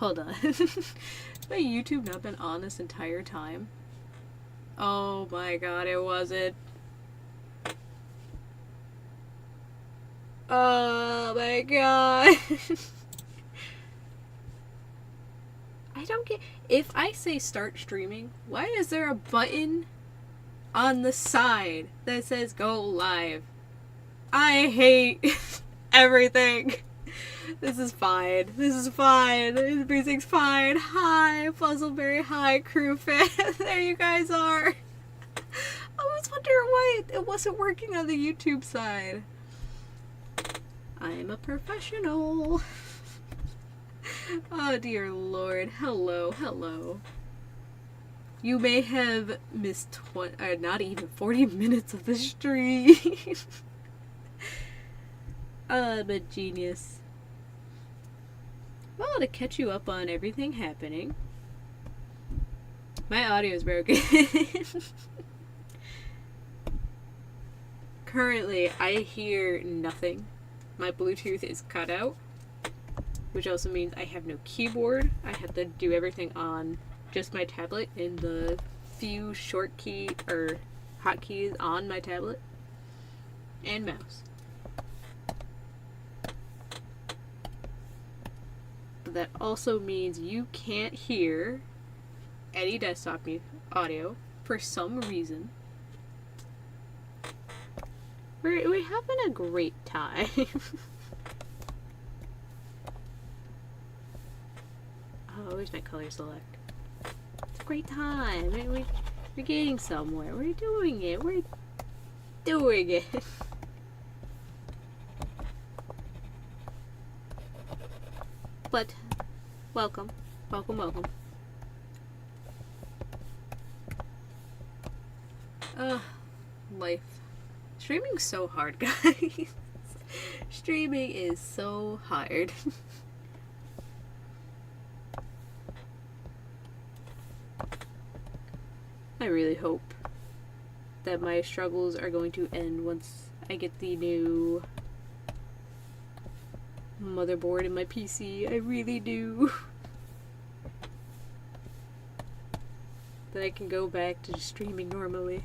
Hold on. Has my YouTube not been on this entire time? Oh my god, it wasn't. Oh my god. I don't get... If I say start streaming, why is there a button on the side that says go live? I hate everything. This is fine. This is fine. Everything's fine. Hi, Fuzzleberry. Hi, crew fan. There you guys are. I was wondering why it wasn't working on the YouTube side. I'm a professional. Oh dear lord. Hello, hello. You may have missed not even 40 minutes of the stream. I'm a genius. Well, to catch you up on everything happening. My audio is broken. Currently, I hear nothing. My Bluetooth is cut out, which also means I have no keyboard. I have to do everything on just my tablet and the few short key or hotkeys on my tablet and mouse. But that also means you can't hear any desktop audio for some reason. We're having a great time. Oh, where's my color select? It's a great time. We're getting somewhere. We're doing it. We're doing it. But, welcome. Welcome, welcome. Life. Streaming's so hard, guys. Streaming is so hard. I really hope that my struggles are going to end once I get the new motherboard in my PC. I really do. That I can go back to just streaming normally.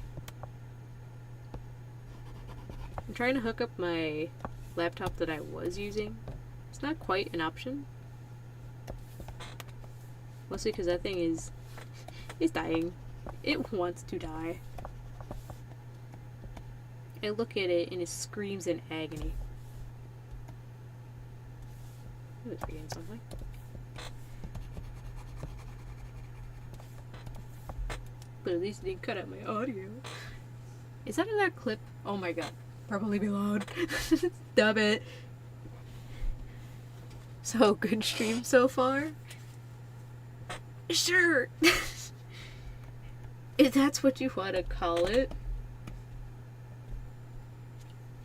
I'm trying to hook up my laptop that I was using. It's not quite an option. Mostly because that thing is dying. It wants to die. I look at it and it screams in agony. I was reading something. But at least it didn't cut out my audio. Is that another clip? Oh my god. Probably be loud. Stop it. So, good stream so far? Sure. If that's what you want to call it.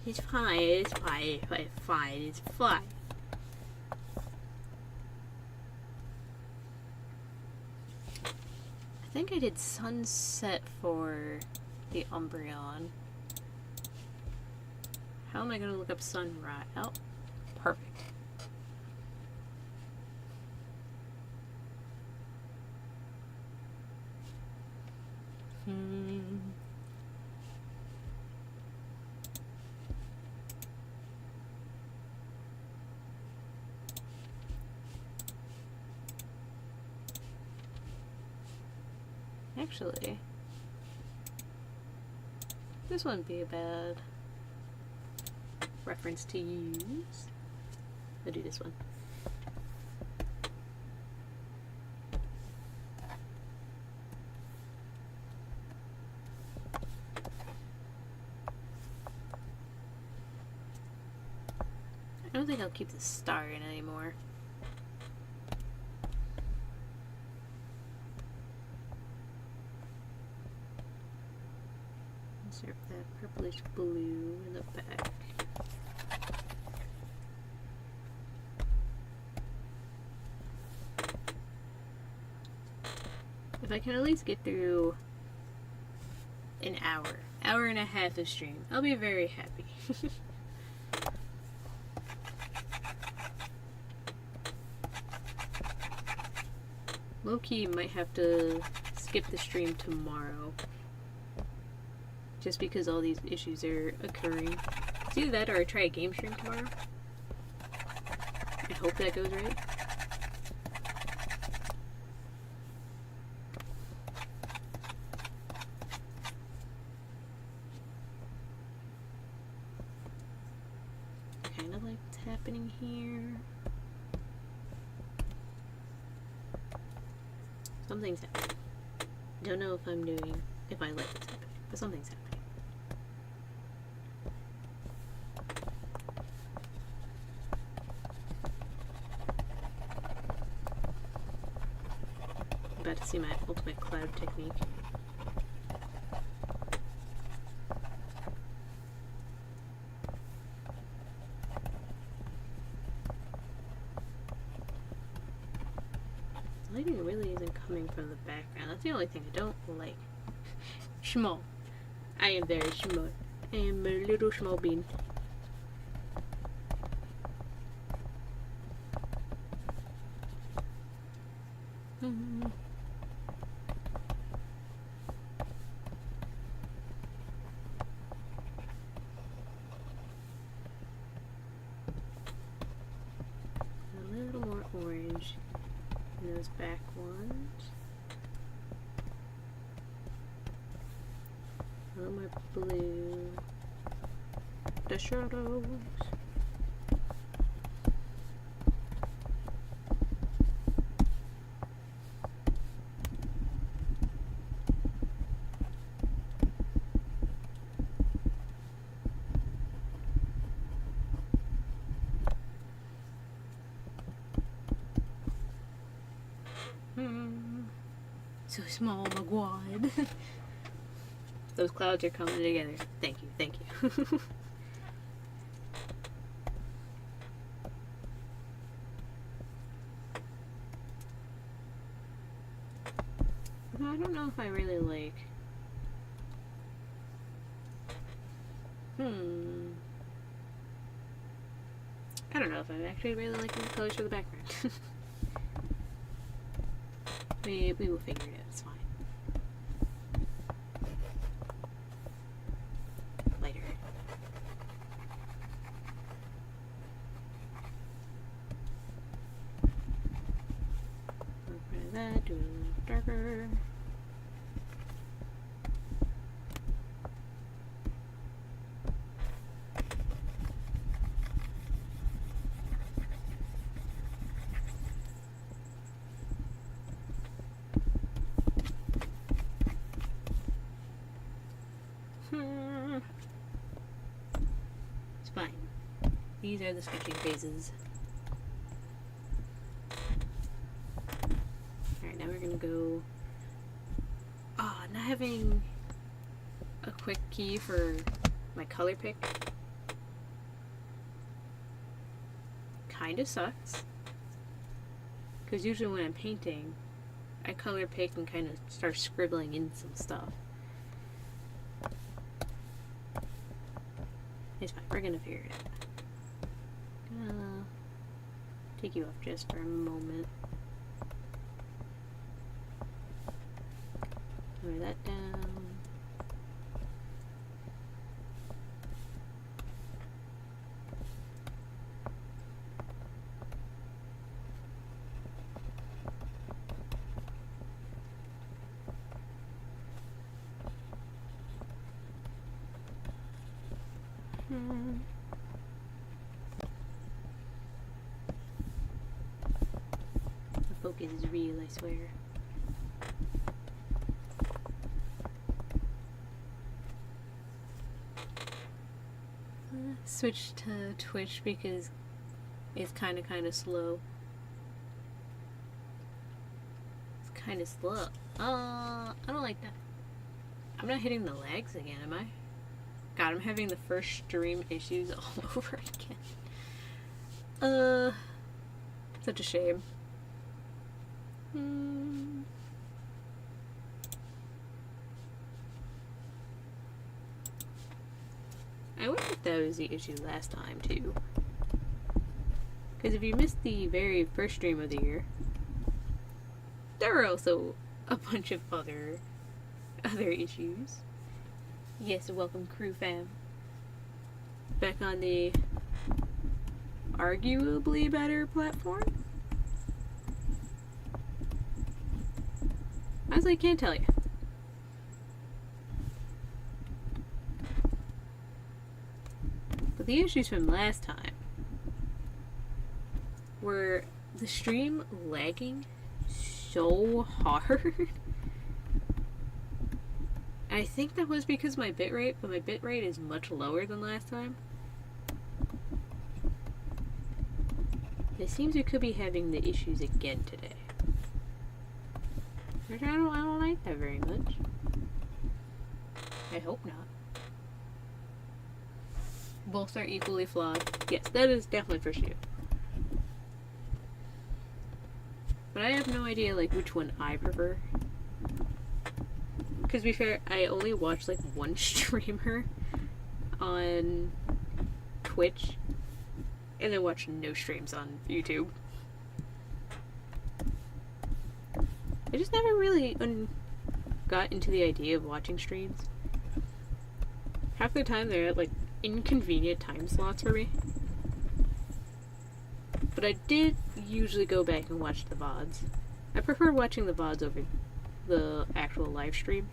It's fine, it's fine, it's fine, it's fine. I think I did sunset for the Umbreon. How am I going to look up sunrise? Oh, perfect. Actually, this wouldn't be a bad reference to use. I'll do this one. I don't think I'll keep the star in anymore. Insert that purplish blue in the back. If I can at least get through an hour and a half of stream, I'll be very happy. Low-key might have to skip the stream tomorrow. Just because all these issues are occurring. It's either that or I try a game stream tomorrow. I hope that goes right. Kind of like what's happening here. Something's happening. Don't know if I like what's happening, but something's happening. About to see my ultimate cloud technique. The lighting really isn't coming from the background. That's the only thing I don't like. Schmo. I am very schmo. I am a little schmo bean. A little more orange in those back ones. A little more blue. The shadows. So small, my god. Those clouds are coming together. Thank you, thank you. I don't know if I really like... I don't know if I'm actually really liking the colors for the background. We will figure it out, it's fine. Later. Look at that, do it a little darker. It's fine. These are the sketching phases. Alright, now we're gonna go... not having a quick key for my color pick kinda sucks. Because usually when I'm painting, I color pick and kind of start scribbling in some stuff. It's fine, we're gonna figure it out. Gonna take you off just for a moment. Lay that down. The focus is real, I swear. Switch to Twitch because it's kind of slow. It's kind of slow. I don't like that. I'm not hitting the lags again, am I? God, I'm having the first stream issues all over again. Such a shame. I wonder if that was the issue last time, too. Because if you missed the very first stream of the year, there are also a bunch of other issues. Yes, welcome crew fam. Back on the arguably better platform? Honestly, I can't tell you. But the issues from last time were the stream lagging so hard. I think that was because of my bitrate, but my bitrate is much lower than last time. It seems we could be having the issues again today. Which I don't like that very much. I hope not. Both are equally flawed. Yes, that is definitely for sure. But I have no idea like which one I prefer. Because to be fair, I only watch like one streamer on Twitch and then watch no streams on YouTube. I just never really got into the idea of watching streams. Half the time they're at like inconvenient time slots for me. But I did usually go back and watch the VODs. I prefer watching the VODs over the actual live stream.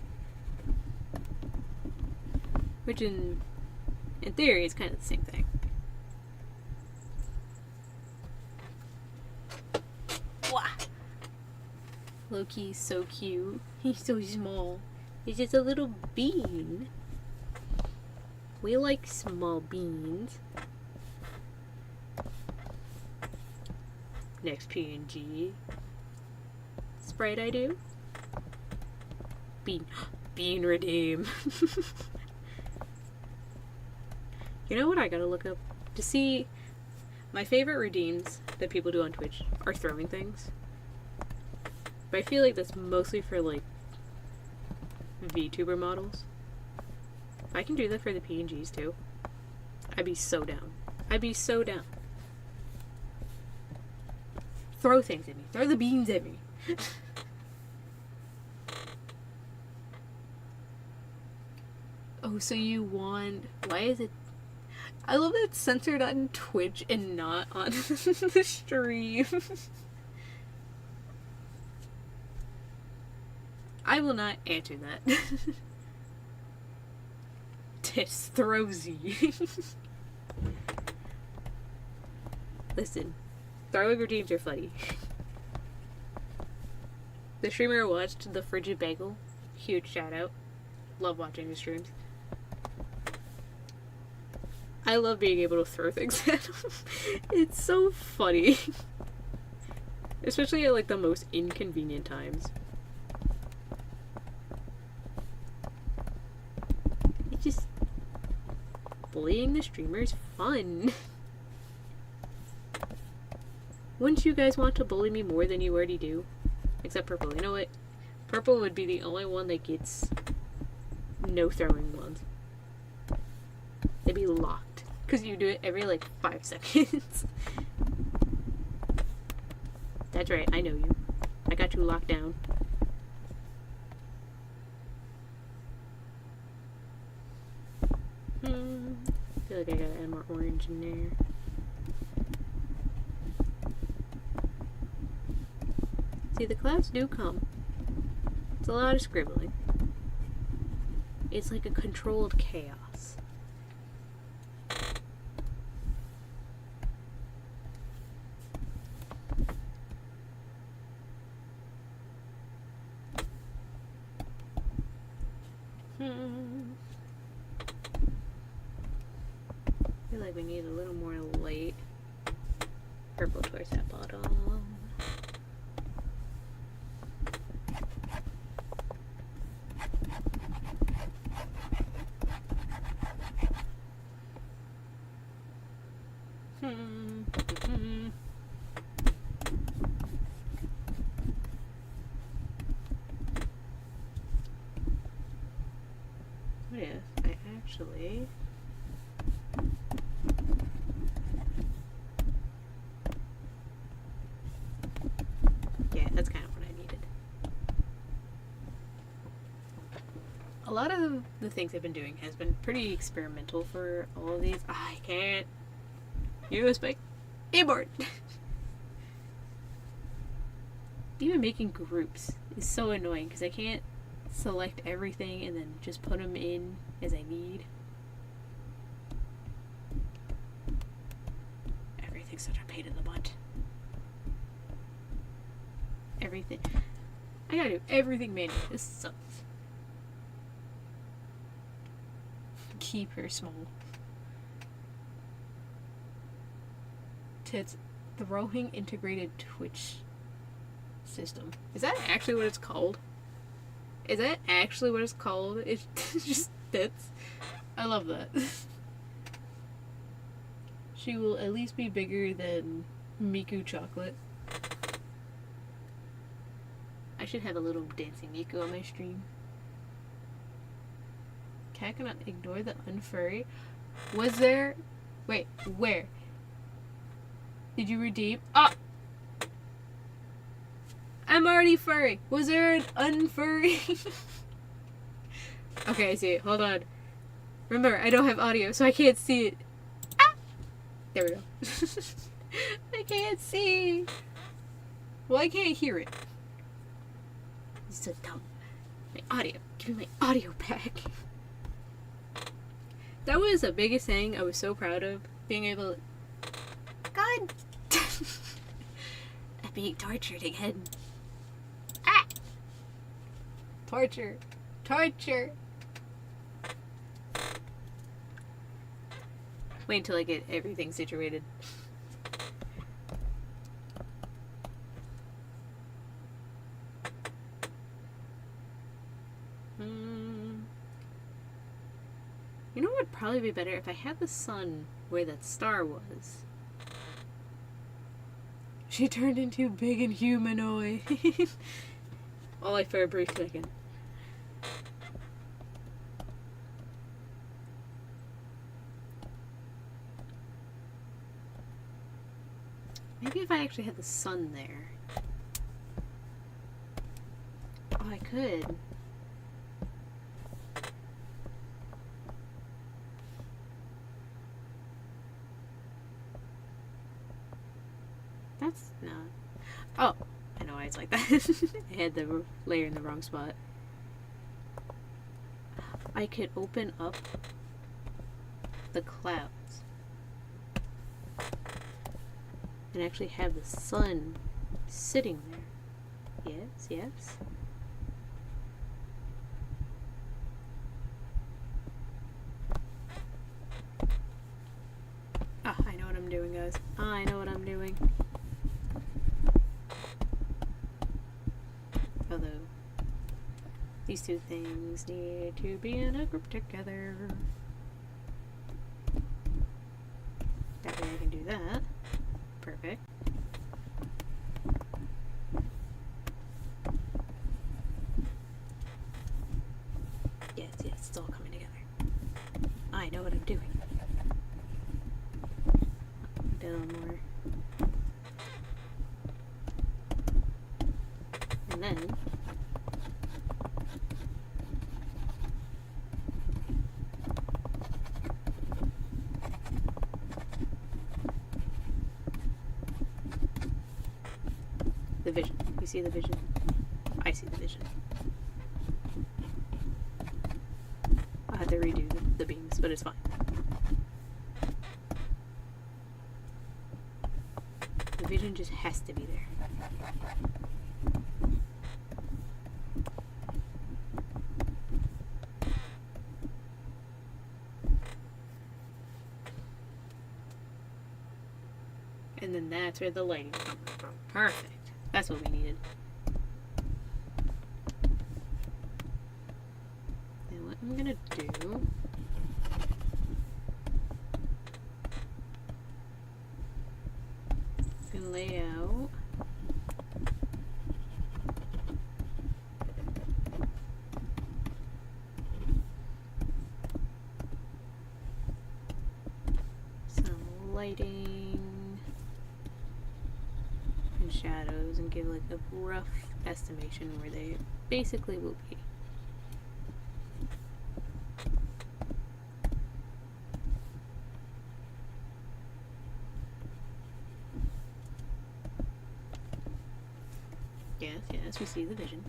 Which in theory is kind of the same thing. Wah! Loki's so cute. He's so small. He's just a little bean. We like small beans. Next PNG. Sprite I do. Bean redeem. You know what I gotta look up? To see my favorite redeems that people do on Twitch are throwing things. But I feel like that's mostly for like VTuber models. If I can do that for the PNGs too, I'd be so down. I'd be so down. Throw things at me. Throw the beans at me. Oh, so you want... Why is it... I love that it's censored on Twitch and not on the stream. I will not answer that. Tits Throwsy. Listen, throwing redeems are funny. The streamer I watched, the Frigid Bagel, huge shout out. Love watching his streams. I love being able to throw things at him. It's so funny. Especially at like the most inconvenient times. It's just... bullying the streamer is fun. Wouldn't you guys want to bully me more than you already do? Except Purple. You know what? Purple would be the only one that gets no throwing ones. They'd be locked. Because you do it every like 5 seconds. That's right, I know you. I got you locked down. I feel like I gotta add more orange in there. See, the clouds do come. It's a lot of scribbling. It's like a controlled chaos. I feel like we need a little more light purple towards that bottom. What if I actually... Yeah, that's kind of what I needed. a lot of the things I've been doing has been pretty experimental for all of these. I can't use my keyboard. Even making groups is so annoying because I can't select everything and then just put them in as I need. Everything's such a pain in the butt. Everything. I gotta do everything manually. This sucks. Keep her small. Tits. Throwing integrated Twitch system. Is that actually what it's called? Is that actually what it's called? It's just tits. I love that. She will at least be bigger than Miku Chocolate. I should have a little dancing Miku on my stream. Cat cannot ignore the unfurry. Was there... Wait, where? Did you redeem? Ah! I'm already furry. Was there an unfurry? Okay, I see it. Hold on. Remember, I don't have audio, so I can't see it. Ah! There we go. I can't see. Well, I can't hear it. It's so dumb. My audio. Give me my audio back. That was the biggest thing I was so proud of. Being able to... God! I'm being tortured again. Ah! Torture. Torture. Wait until I get everything situated. You know what would probably be better if I had the sun where that star was. She turned into big and humanoid. Only for a brief second. Maybe if I actually had the sun there. Oh, I could. That's not... Oh, I know why it's like that. I had the layer in the wrong spot. I could open up the clouds and actually have the sun sitting there. Yes, yes. Ah, I know what I'm doing, guys. I know what I'm doing. Although, these two things need to be in a group together. That way I can do that. Perfect. Yes, yes, it's all coming together. I know what I'm doing. A little more. And then the vision. You see the vision? I see the vision. I'll have to redo the beams, but it's fine. The vision just has to be there. And then that's where the lighting comes from. Perfect. That's what we needed. And what I'm gonna do is lay out some lighting and shadows and give like a rough estimation where they basically will be. Yes, yes, we see the vision.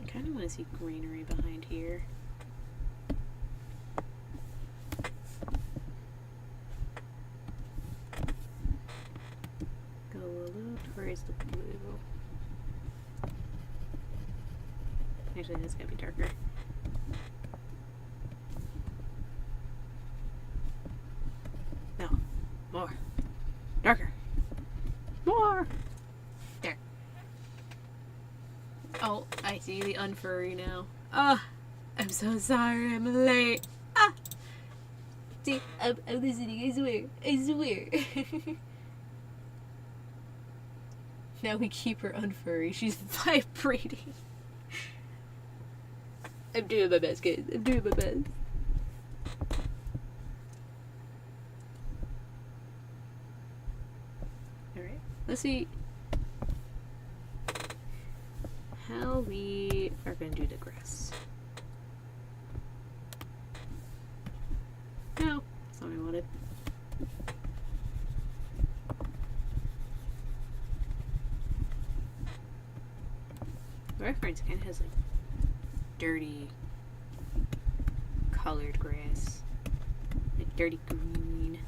I kind of want to see greenery behind here. Go a little towards the blue. Actually, this is gonna be darker. No. More. Darker. More. There. Oh, I see the unfurry now. Ah, I'm so sorry. I'm late. Ah. See, I'm listening. I swear. I swear. Now we keep her unfurry. She's vibrating. I'm doing my best, guys. I'm doing my best. Alright, let's see how we are going to do the grass. No, that's not what I wanted. The reference kind of has like dirty colored grass, like dirty green.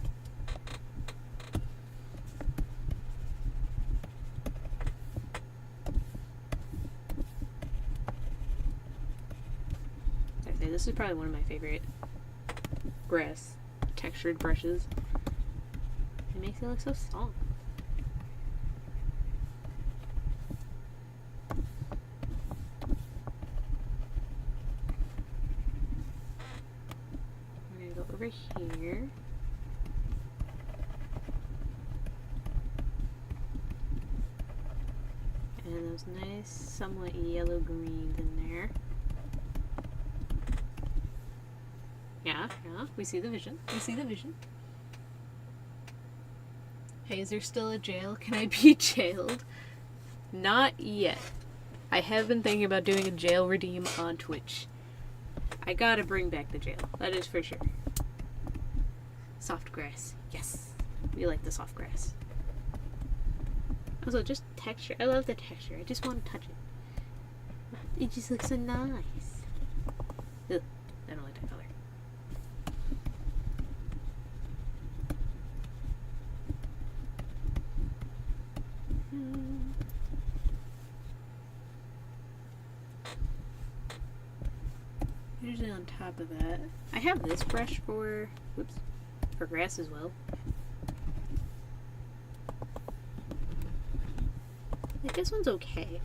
This is probably one of my favorite grass textured brushes. It makes it look so soft. We're gonna go over here. And those nice, somewhat yellow greens in there. Yeah, we see the vision. We see the vision. Hey, is there still a jail? Can I be jailed? Not yet. I have been thinking about doing a jail redeem on Twitch. I gotta bring back the jail. That is for sure. Soft grass. Yes. We like the soft grass. Also, just texture. I love the texture. I just want to touch it. It just looks so nice. Ugh, I don't like that color. Usually on top of that, I have this brush for, whoops, for grass as well. Like this one's okay.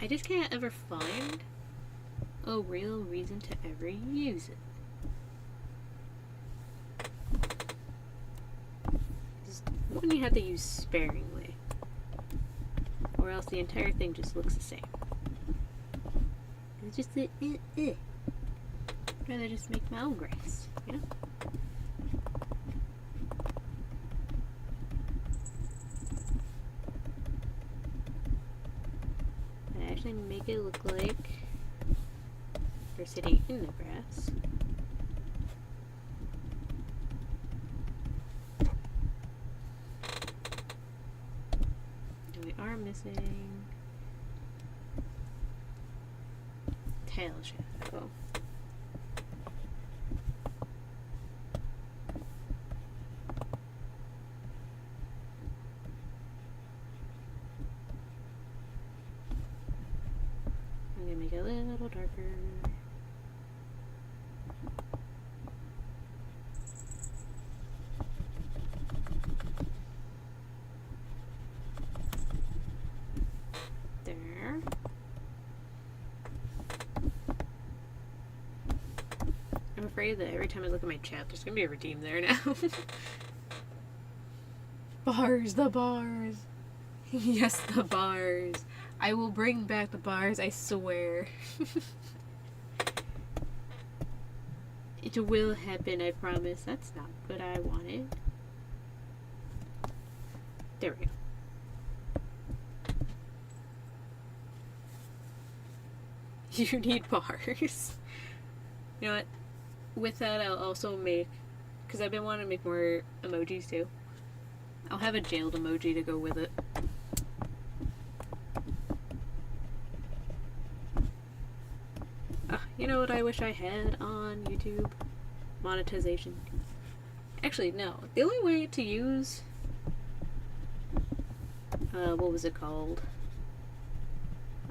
I just can't ever find a real reason to ever use it. One you have to use sparingly, or else the entire thing just looks the same. It's just I'd rather just make my own grass, you know? I actually make it look like they're sitting in the grass. And we are missing tail shadow. I'm gonna make it a little darker. There. I'm afraid that every time I look at my chat, there's gonna be a redeem there now. Bars, the bars. Yes, the bars. I will bring back the bars, I swear. It will happen, I promise. That's not what I wanted. There we go. You need bars. You know what? With that, I'll also make because I've been wanting to make more emojis too. I'll have a jailed emoji to go with it. You know what I wish I had on YouTube? Monetization. Actually, no. The only way to use... what was it called?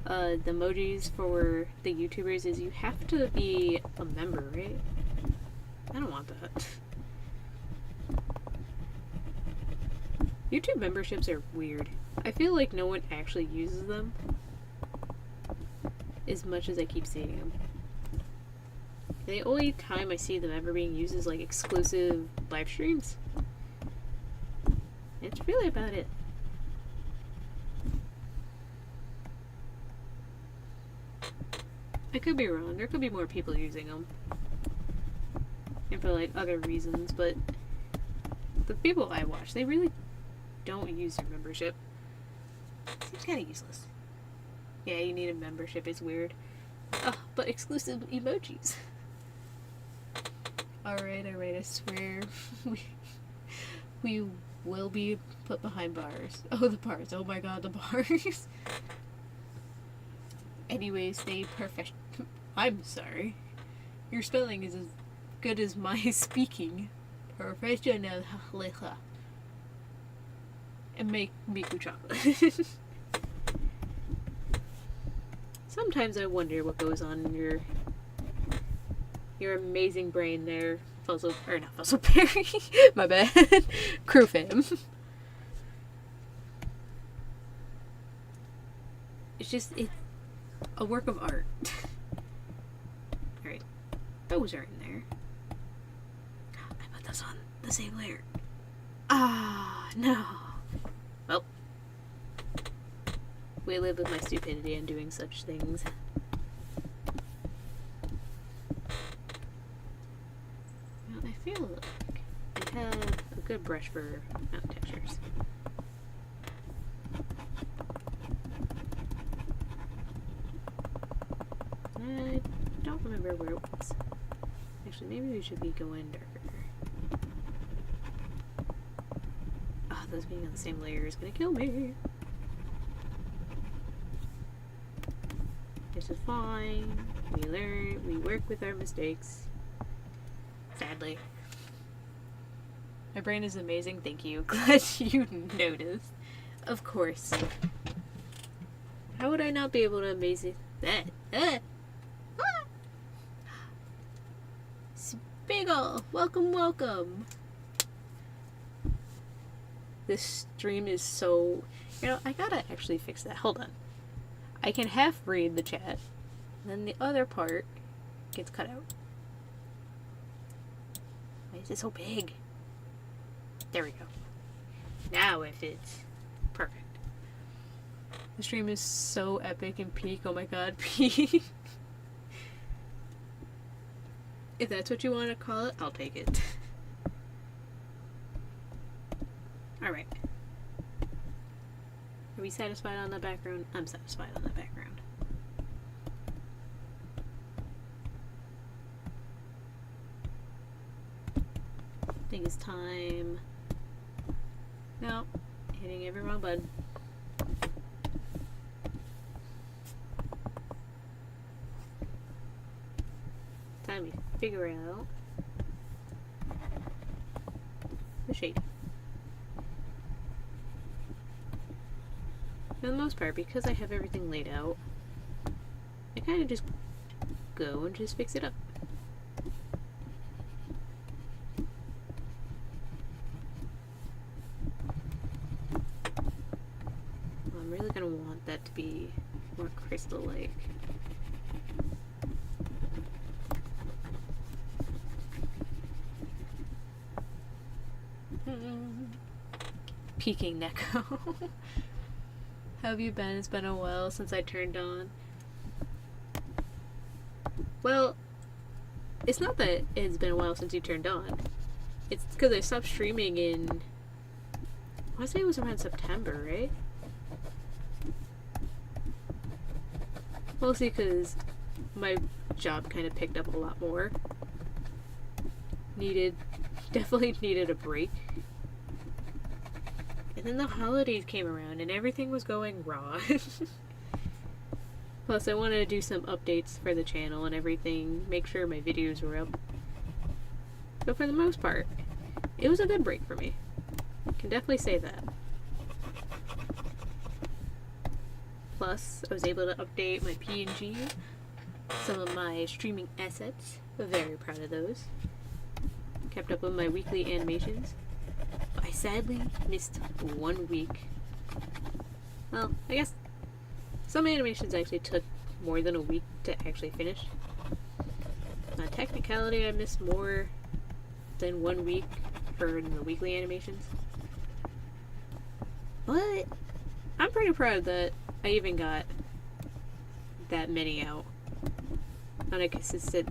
The emojis for the YouTubers is you have to be a member, right? I don't want that. YouTube memberships are weird. I feel like no one actually uses them as much as I keep seeing them. The only time I see them ever being used is like exclusive live streams. It's really about it. I could be wrong. There could be more people using them. And for like other reasons, but the people I watch, they really don't use their membership. Seems kind of useless. Yeah, you need a membership. It's weird. But exclusive emojis. Alright, I swear. we will be put behind bars. Oh, the bars. Oh my god, the bars. Anyways, stay perfect. I'm sorry. Your spelling is as good as my speaking. Professional. And make Miku chocolate. Sometimes I wonder what goes on in your amazing brain there, Fuzzle, or not Fuzzleberry, my bad, Crew fam. It's a work of art. Alright, those are in there. I put those on the same layer. Ah, no. Well, we live with my stupidity and doing such things. Well, I feel like I have a good brush for mountain textures. I don't remember where it was. Actually, maybe we should be going darker. Ah, those being on the same layer is gonna kill me. This is fine. We learn. We work with our mistakes. Sadly. My brain is amazing. Thank you. Glad you noticed. Of course. How would I not be able to amaze it? Spiggle! Welcome, welcome! This stream is so... You know, I gotta actually fix that. Hold on. I can half read the chat, and then the other part gets cut out. Why is it so big? There we go. Now it fits. Perfect. The stream is so epic and peak. Oh my god, peak. If that's what you want to call it, I'll take it. Alright. Are we satisfied on the background? I'm satisfied on the background. I think it's time. No, hitting every wrong button. Time to figure out the shape. For the most part, because I have everything laid out, I kind of just go and just fix it up. Well, I'm really going to want that to be more crystal-like. Peeking Neko. How have you been? It's been a while since I turned on. Well, it's not that it's been a while since you turned on. It's because I stopped streaming in... I want to say it was around September, right? Mostly because my job kind of picked up a lot more. Needed definitely needed a break. And then the holidays came around and everything was going wrong. Plus, I wanted to do some updates for the channel and everything, make sure my videos were up. But for the most part, it was a good break for me. I can definitely say that. Plus, I was able to update my PNG, some of my streaming assets. Very proud of those. Kept up with my weekly animations. But I sadly missed 1 week. Well, I guess some animations actually took more than a week to actually finish. On technicality, I missed more than 1 week for the weekly animations. But I'm pretty proud that I even got that many out on a consistent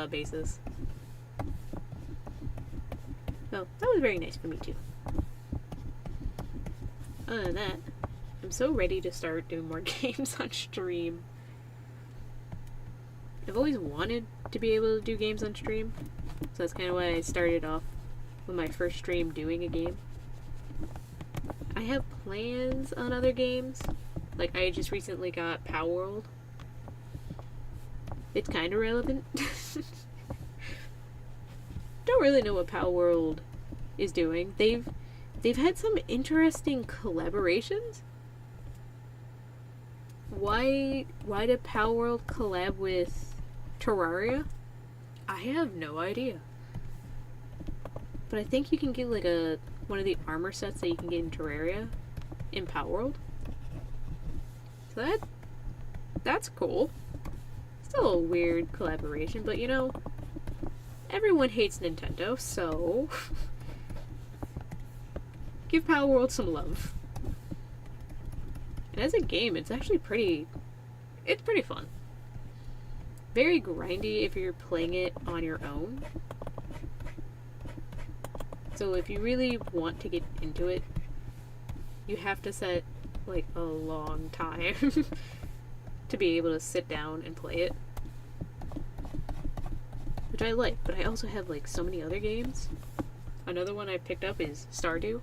basis. So that was very nice for me too. Other than that, I'm so ready to start doing more games on stream. I've always wanted to be able to do games on stream, so that's kind of why I started off with my first stream doing a game. I have plans on other games. Like, I just recently got Palworld. It's kind of relevant. Don't really know what Palworld is doing. They've had some interesting collaborations. Why did Palworld collab with Terraria? I have no idea. But I think you can get like one of the armor sets that you can get in Terraria in Palworld. So that's cool. Still a weird collaboration, but you know, everyone hates Nintendo, so give Palworld some love. And as a game, it's actually pretty fun. Very grindy if you're playing it on your own. So if you really want to get into it, you have to set like a long time to be able to sit down and play it. Which I like, but I also have like so many other games. Another one I picked up is Stardew.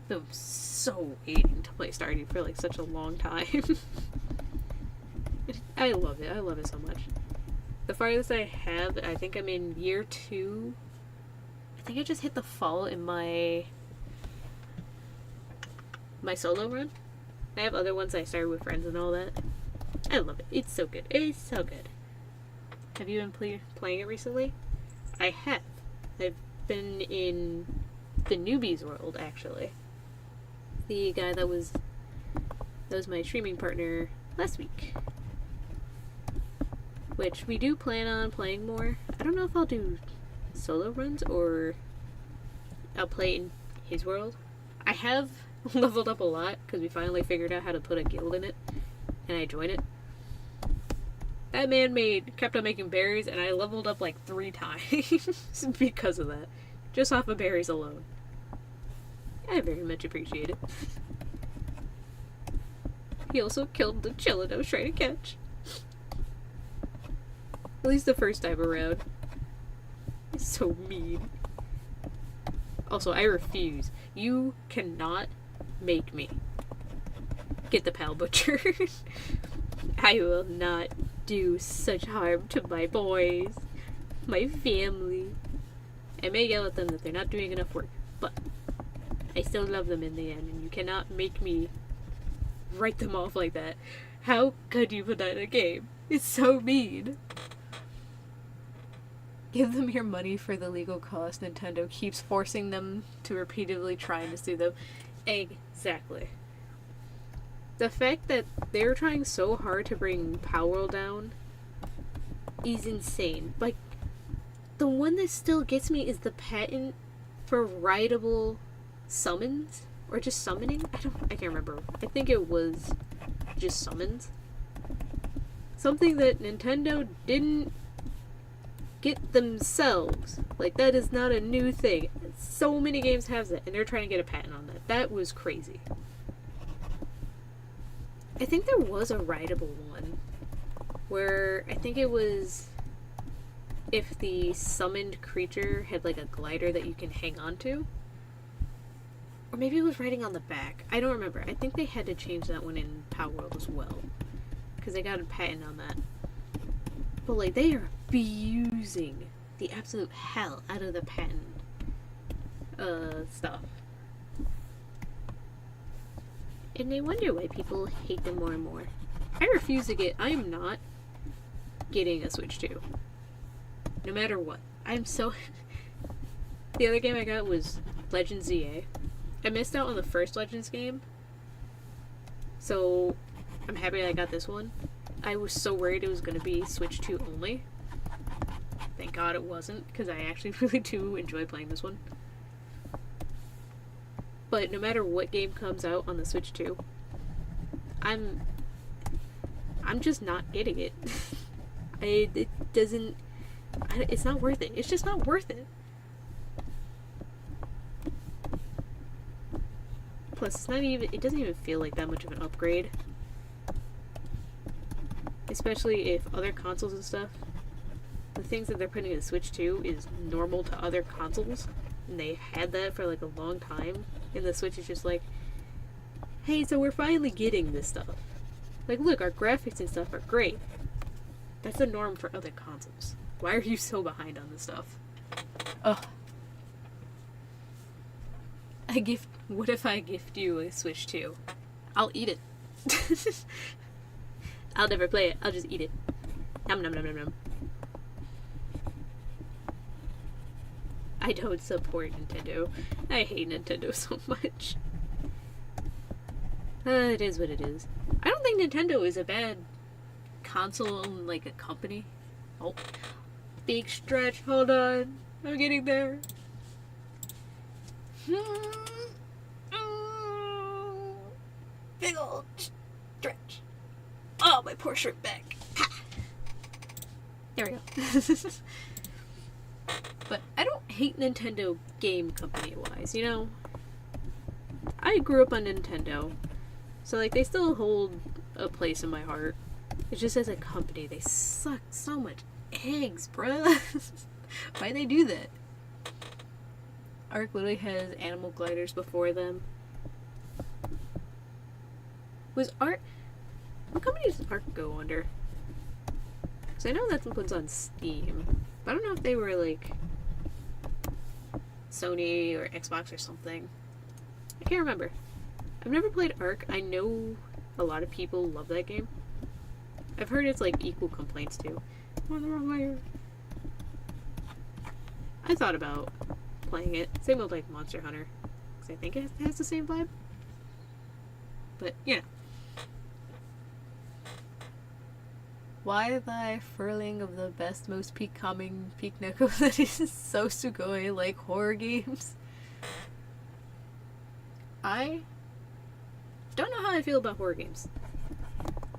I'm so waiting to play Stardew for like such a long time. I love it. I love it so much. The farthest I have, I think I'm in year 2. I think I just hit the fall in my solo run. I have other ones I started with friends and all that. I love it. It's so good. It's so good. Have you been playing it recently? I have. I've been in the Newbies world, actually. The guy that was my streaming partner last week. Which we do plan on playing more. I don't know if I'll do solo runs or I'll play in his world. I have leveled up a lot because we finally figured out how to put a guild in it, and I joined it. That man kept on making berries, and I leveled up like 3 times because of that, just off of berries alone. I very much appreciate it. He also killed the chillin' I was trying to catch. At least the first time around. He's so mean. Also, I refuse. You cannot make me get the Pal Butcher. I will not do such harm to my boys, my family. I may yell at them that they're not doing enough work, but I still love them in the end, and you cannot make me write them off like that. How could you put that in a game? It's so mean. Give them your money for the legal cost. Nintendo keeps forcing them to repeatedly trying to sue them. Exactly. The fact that they're trying so hard to bring Palworld down is insane. Like, the one that still gets me is the patent for rideable summons, or just summoning. I can't remember. I think it was just summons. Something that Nintendo didn't get themselves. Like, that is not a new thing. So many games have that, and they're trying to get a patent on that. That was crazy. I think there was a rideable one where I think it was if the summoned creature had like a glider that you can hang on to. Or maybe it was riding on the back. I don't remember. I think they had to change that one in Power World as well. Because they got a patent on that. But like, they are abusing the absolute hell out of the patent stuff. And they wonder why people hate them more and more. I refuse to get... I am not getting a Switch 2. No matter what. I'm so... The other game I got was Legends ZA. I missed out on the first Legends game. So, I'm happy I got this one. I was so worried it was going to be Switch 2 only. Thank God it wasn't, because I actually really do enjoy playing this one. But no matter what game comes out on the Switch 2, I'm just not getting it. It doesn't... it's not worth it. It's just not worth it. Plus, it's not even... It doesn't even feel like that much of an upgrade. Especially if other consoles and stuff, the things that they're putting in the Switch 2 is normal to other consoles. And they had that for like a long time. And the Switch is just like, hey, so we're finally getting this stuff. Like, look, our graphics and stuff are great. That's the norm for other consoles. Why are you so behind on this stuff? Ugh. What if I gift you a Switch 2? I'll eat it. I'll never play it. I'll just eat it. Nom nom nom nom nom. I don't support Nintendo. I hate Nintendo so much. It is what it is. I don't think Nintendo is a bad console, like a company. Oh, big stretch. Hold on. I'm getting there. Big old stretch. Oh, my poor shrimp back. Ha. There we go. But I don't hate Nintendo game company-wise, you know? I grew up on Nintendo, so, like, they still hold a place in my heart. It's just as a company, they suck so much eggs, bruh. Why they do that? Arc literally has animal gliders before them. Was Arc... What company does Arc go under? Because I know that one's on Steam. But I don't know if they were, like, Sony or Xbox or something. I can't remember. I've never played Arc. I know a lot of people love that game. I've heard it's, like, equal complaints, too. I'm on the wrong way. I thought about playing it. Same with, like, Monster Hunter. Because I think it has the same vibe. But, you know. Why thy furling of the best, most peak coming peak neko that is so sugoi like horror games? I don't know how I feel about horror games.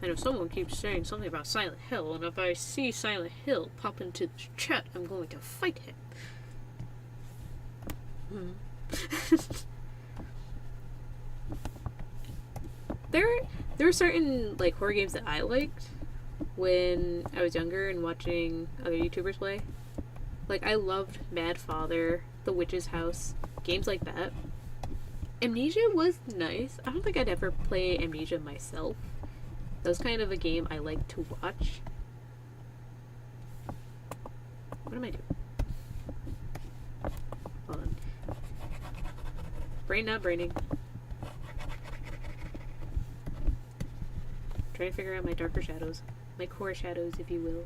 I know someone keeps saying something about Silent Hill, and if I see Silent Hill pop into the chat, I'm going to fight him. There are certain, like, horror games that I liked when I was younger and watching other YouTubers play. Like, I loved Mad Father, The Witch's House, games like that. Amnesia was nice. I don't think I'd ever play Amnesia myself. That was kind of a game I liked to watch. What am I doing? Hold on. Brain not braining. Trying to figure out my darker shadows. My core shadows, if you will.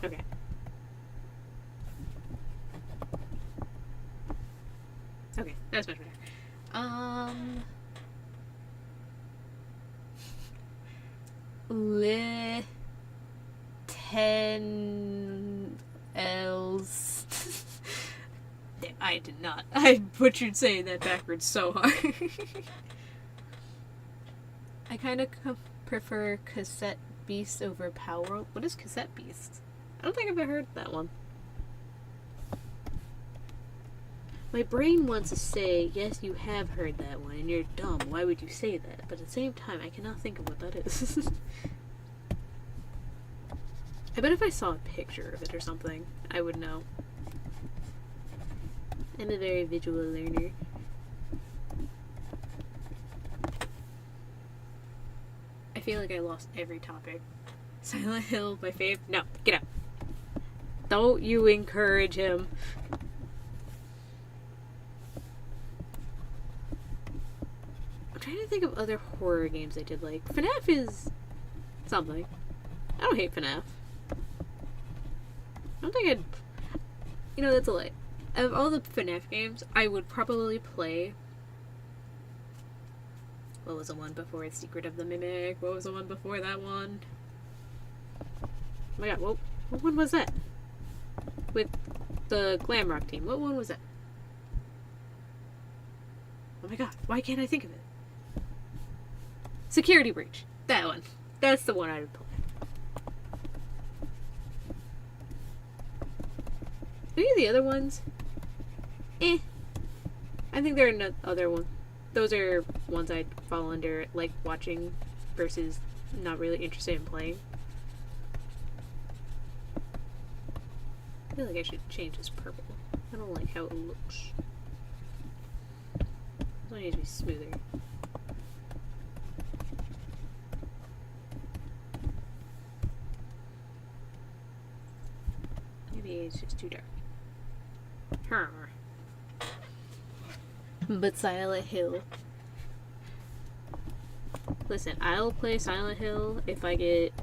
Okay. Okay, that's much better. Ten L's. I did not. I butchered saying that backwards so hard. I kind of prefer Cassette Beast over Power World. What is Cassette Beast? I don't think I've ever heard that one. my brain wants to say, yes, you have heard that one, and you're dumb. Why would you say that? But at the same time, I cannot think of what that is. I bet if I saw a picture of it or something, I would know. I'm a very visual learner. I feel like I lost every topic. Silent Hill, my fave. No, get out. Don't you encourage him. I'm trying to think of other horror games I did like. FNAF is something. I don't hate FNAF. I don't think I'd... You know, that's a lie. Of all the FNAF games, I would probably play... What was the one before? Secret of the Mimic. What was the one before that one? Oh my god, what one was that? With the Glamrock team. What one was that? Oh my god, why can't I think of it? Security Breach. That one. That's the one I would play. Any of the other ones? I think there are no other ones. Those are ones I'd fall under, like, watching versus not really interested in playing. I feel like I should change this purple. I don't like how it looks. It needs to be smoother. Maybe it's just too dark. But Silent Hill. Listen, I'll play Silent Hill if I get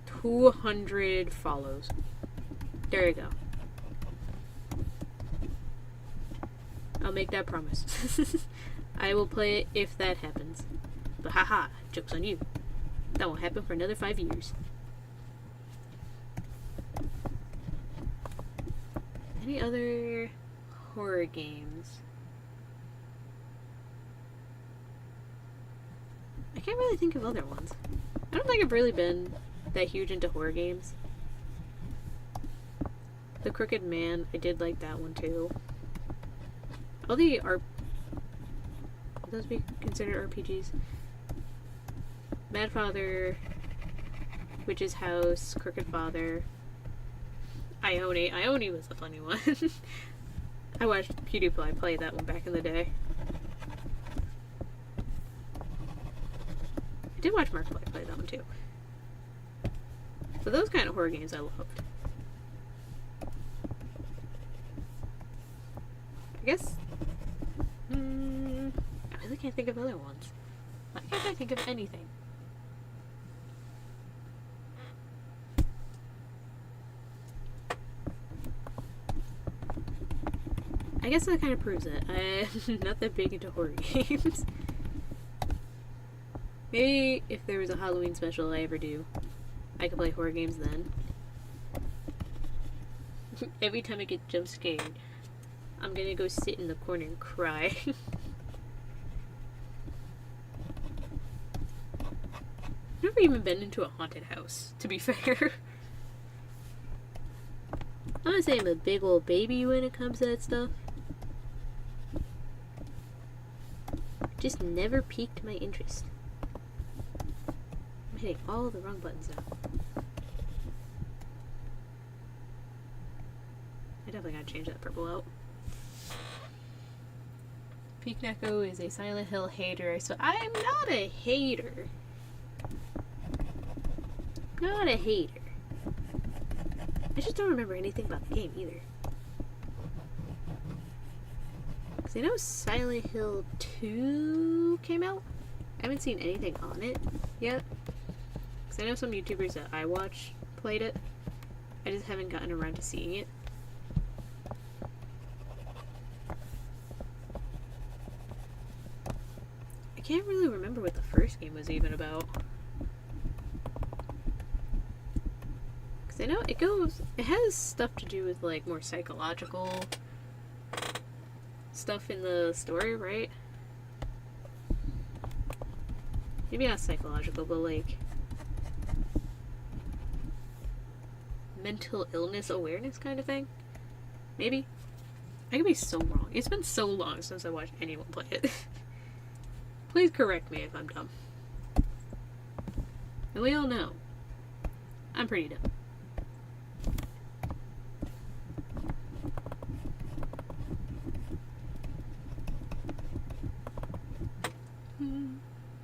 200 follows. There you go. I'll make that promise. I will play it if that happens. But haha, joke's on you. That won't happen for another 5 years. Any other horror games? I can't really think of other ones. I don't think I've really been that huge into horror games. The Crooked Man, I did like that one too. All the would those be considered RPGs? Mad Father, Witch's House, Crooked Father, Ione. Ione was a funny one. I watched PewDiePie play that one back in the day. I did watch Markiplier play that one too. So those kind of horror games I loved. I guess... I really can't think of other ones. Why can't I think of anything? I guess that kind of proves it. I'm not that big into horror games. Maybe if there was a Halloween special I ever do, I could play horror games then. Every time I get jump scared, I'm gonna go sit in the corner and cry. I've never even been into a haunted house, to be fair. I'm gonna say I'm a big old baby when it comes to that stuff. Just never piqued my interest. I'm hitting all the wrong buttons now. I definitely gotta change that purple out. Peak Neko is a Silent Hill hater, so I'm not a hater. Not a hater. I just don't remember anything about the game either. Because I know Silent Hill 2 came out. I haven't seen anything on it yet. Because I know some YouTubers that I watch played it. I just haven't gotten around to seeing it. I can't really remember what the first game was even about. Because I know it has stuff to do with like more psychological stuff in the story, right? Maybe not psychological, but like mental illness awareness kind of thing? Maybe? I could be so wrong. It's been so long since I watched anyone play it. Please correct me if I'm dumb. And we all know I'm pretty dumb.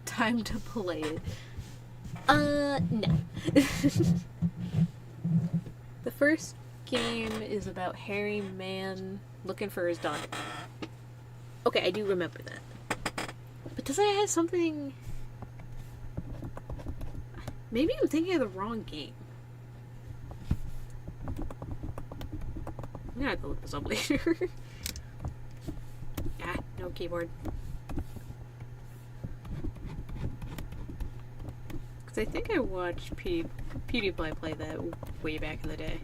Time to play it. No. The first game is about Harry Man looking for his daughter. Okay, I do remember that. But does it have something... Maybe I'm thinking of the wrong game. I'm gonna have to look this up later. Ah, no keyboard. Because I think I watched PewDiePie play that way back in the day.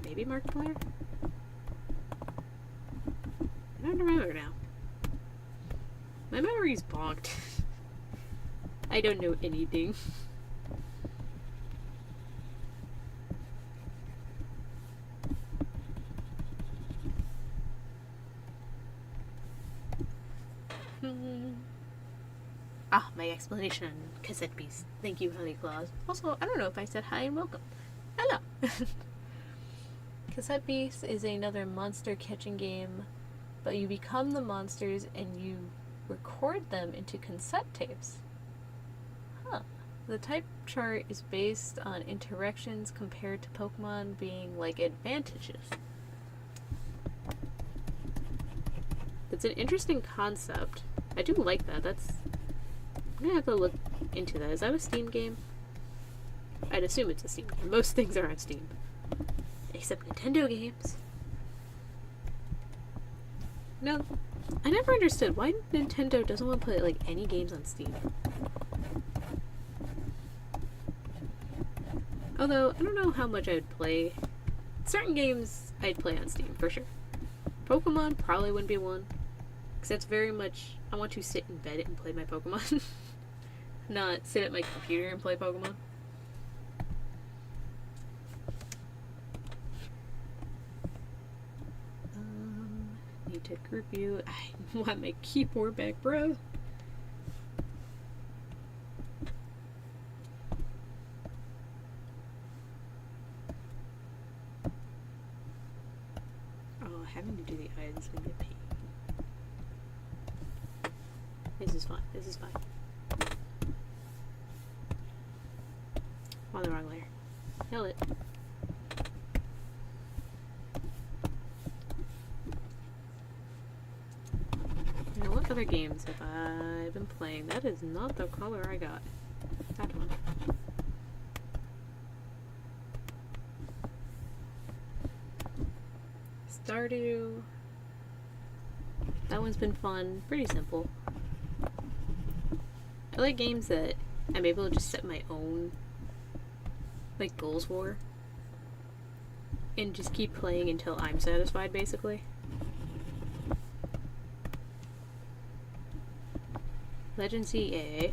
Maybe Markiplier? I don't remember now. My memory's bonked. I don't know anything. Ah, my explanation on Cassette Beast. Thank you, Honey Claus. Also, I don't know if I said hi and welcome. Hello! Cassette Beast is another monster catching game, but you become the monsters and you record them into cassette tapes. Huh. The type chart is based on interactions compared to Pokemon being like advantages. It's an interesting concept. I do like that. I'm gonna have to look into that. Is that a Steam game? I'd assume it's a Steam game. Most things are on Steam. Except Nintendo games. No, I never understood why Nintendo doesn't want to put like any games on Steam. Although, I don't know how much I would play. Certain games I'd play on Steam, for sure. Pokemon probably wouldn't be one. Because that's very much, I want to sit in bed and play my Pokemon. Not sit at my computer and play Pokemon. Need to group you. I want my keyboard back, bro. Having to do the eyes is gonna be a pain. This is fine. This is fine. On the wrong layer. Kill it. Now, what other games have I been playing? That is not the color I got. That one. Stardew. That one's been fun. Pretty simple. I like games that I'm able to just set my own like goals for and just keep playing until I'm satisfied, basically. Legend CA.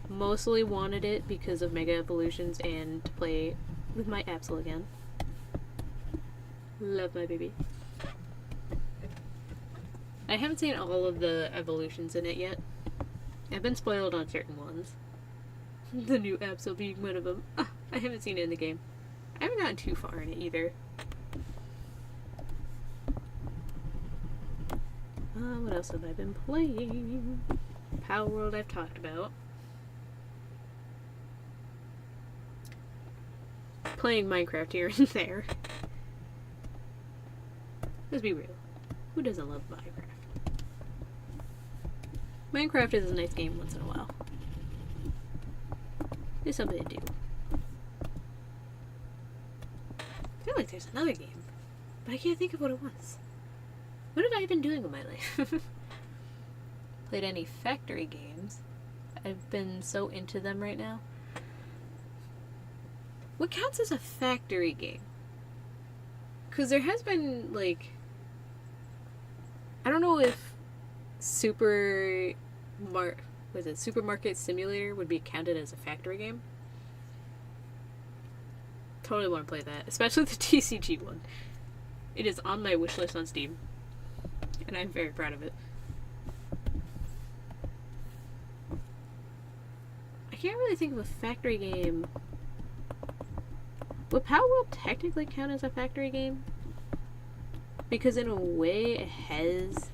Mostly wanted it because of Mega Evolutions and to play with my Absol again. Love my baby. I haven't seen all of the evolutions in it yet. I've been spoiled on certain ones. The new Absol being one of them. I haven't seen it in the game. I haven't gotten too far in it either. What else have I been playing? Power World I've talked about. Playing Minecraft here and there. Let's be real. Who doesn't love Minecraft? Minecraft is a nice game once in a while. It's something to do. I feel like there's another game, but I can't think of what it was. What have I been doing with my life? Played any factory games? I've been so into them right now. What counts as a factory game? Because there has been, like... I don't know if Supermarket Simulator would be counted as a factory game. Totally want to play that. Especially the TCG one. It is on my wish list on Steam, and I'm very proud of it. I can't really think of a factory game. Would Palworld technically count as a factory game? Because in a way it has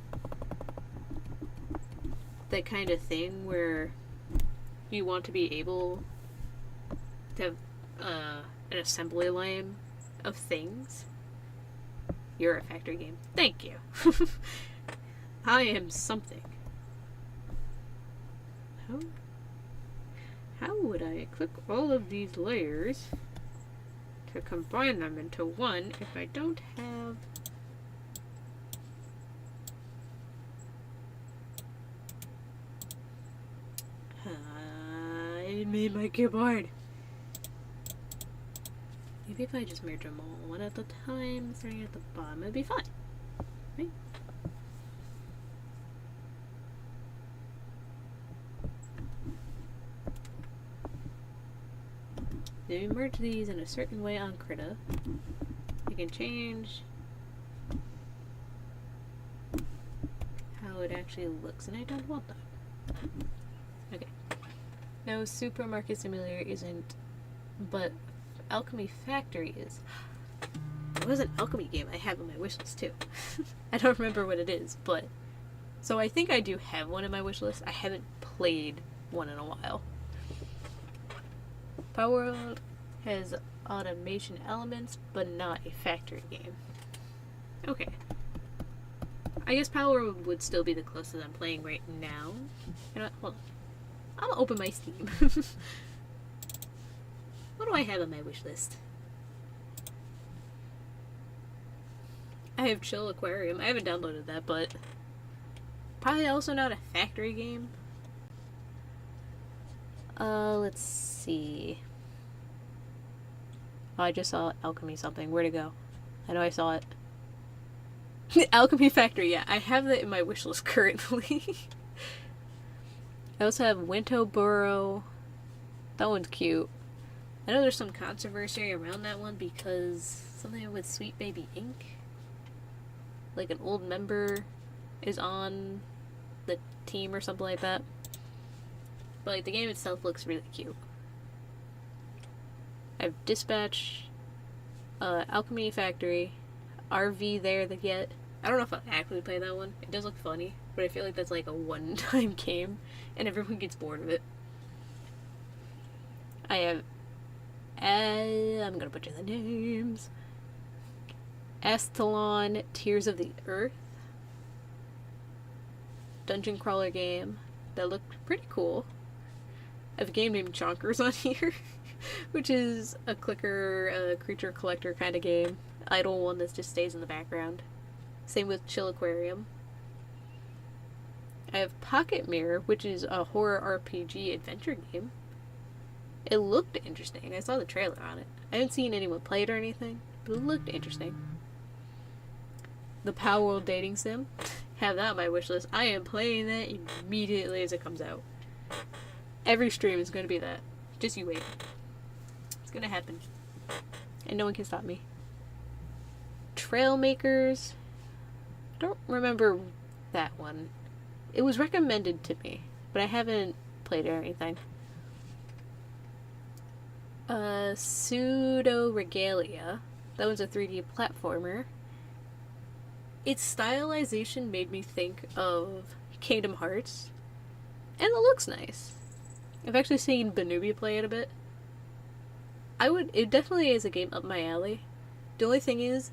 that kind of thing where you want to be able to have an assembly line of things. You're a factory game. Thank you. I am something. How would I click all of these layers to combine them into one if I don't have... I made my keyboard. Maybe if I just merge them all one at a time, starting at the bottom, it'd be fine. Right? Then we merge these in a certain way on Krita. I can change how it actually looks, and I don't want that. Okay. No, Supermarket Simulator isn't, but Alchemy Factory is. It was an alchemy game I have on my wishlist too. I don't remember what it is, but... So I think I do have one in my wishlist. I haven't played one in a while. Palworld has automation elements, but not a factory game. Okay. I guess Palworld would still be the closest I'm playing right now. You know what? Hold on. I'm gonna open my Steam. What do I have on my wish list? I have Chill Aquarium. I haven't downloaded that, but probably also not a factory game. Let's see. Oh, I just saw Alchemy something. Where'd it go? I know I saw it. Alchemy Factory, yeah. I have that in my wish list currently. I also have Wintoboro. That one's cute. I know there's some controversy around that one because something with Sweet Baby Inc. Like an old member is on the team or something like that. But like the game itself looks really cute. I have Dispatch, Alchemy Factory, RV there that yet. I don't know if I'll actually play that one. It does look funny, but I feel like that's like a one-time game and everyone gets bored of it. I have I'm gonna butcher the names. Astalon, Tears of the Earth. Dungeon crawler game that looked pretty cool. I have a game named Chonkers on here, which is a clicker, creature collector kind of game. Idle one that just stays in the background. Same with Chill Aquarium. I have Pocket Mirror, which is a horror RPG adventure game. It looked interesting. I saw the trailer on it. I haven't seen anyone play it or anything, but it looked interesting. The Palworld Dating Sim. Have that on my wish list. I am playing that immediately as it comes out. Every stream is going to be that. Just you wait. It's going to happen. And no one can stop me. Trailmakers. Don't remember that one. It was recommended to me, but I haven't played it or anything. Pseudo Regalia. That was a 3D platformer. Its stylization made me think of Kingdom Hearts, and it looks nice. I've actually seen Banubi play it a bit. It definitely is a game up my alley. The only thing is,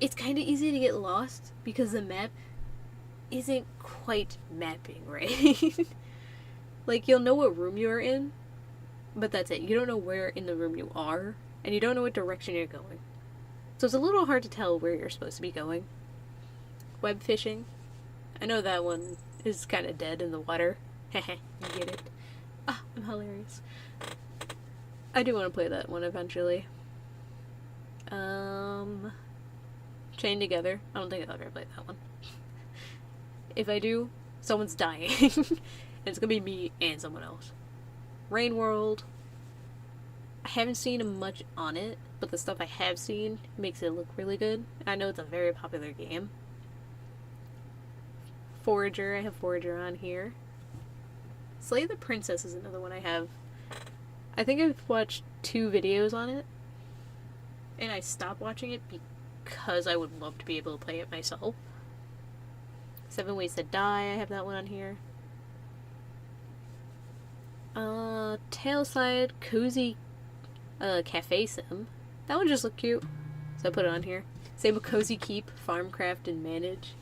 it's kind of easy to get lost because the map isn't quite mapping right. Like, you'll know what room you're in, but that's it. You don't know where in the room you are, and you don't know what direction you're going. So it's a little hard to tell where you're supposed to be going. Web fishing. I know that one is kind of dead in the water. Heh, you get it. Ah, I'm hilarious. I do want to play that one eventually. Chained Together. I don't think I'll ever play that one. If I do, someone's dying. And it's gonna be me and someone else. Rain World. I haven't seen much on it, but the stuff I have seen makes it look really good. I know it's a very popular game. Forager, I have Forager on here. Slay the Princess is another one I have. I think I've watched 2 videos on it, and I stopped watching it because I would love to be able to play it myself. 7 Ways to Die, I have that one on here. Tailside Cozy Cafe Sim. That one just looked cute, so I put it on here. Same with Cozy Keep, Farmcraft, and Manage.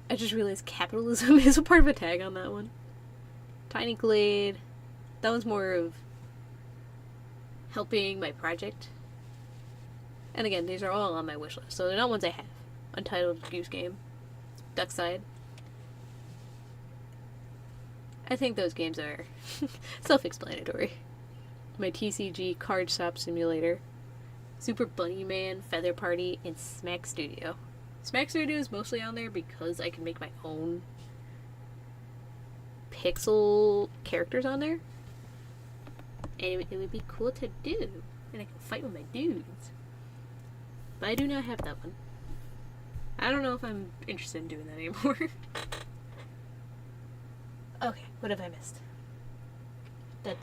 I just realized capitalism is a part of a tag on that one. Tiny Glade. That one's more of helping my project. And again, these are all on my wish list, so they're not ones I have. Untitled Goose Game. Duckside. I think those games are self-explanatory. My TCG Card Shop Simulator. Super Bunny Man, Feather Party, and Smack Studio. Smack Studio is mostly on there because I can make my own pixel characters on there. And it would be cool to do. And I can fight with my dudes. But I do not have that one. I don't know if I'm interested in doing that anymore. Okay, what have I missed? The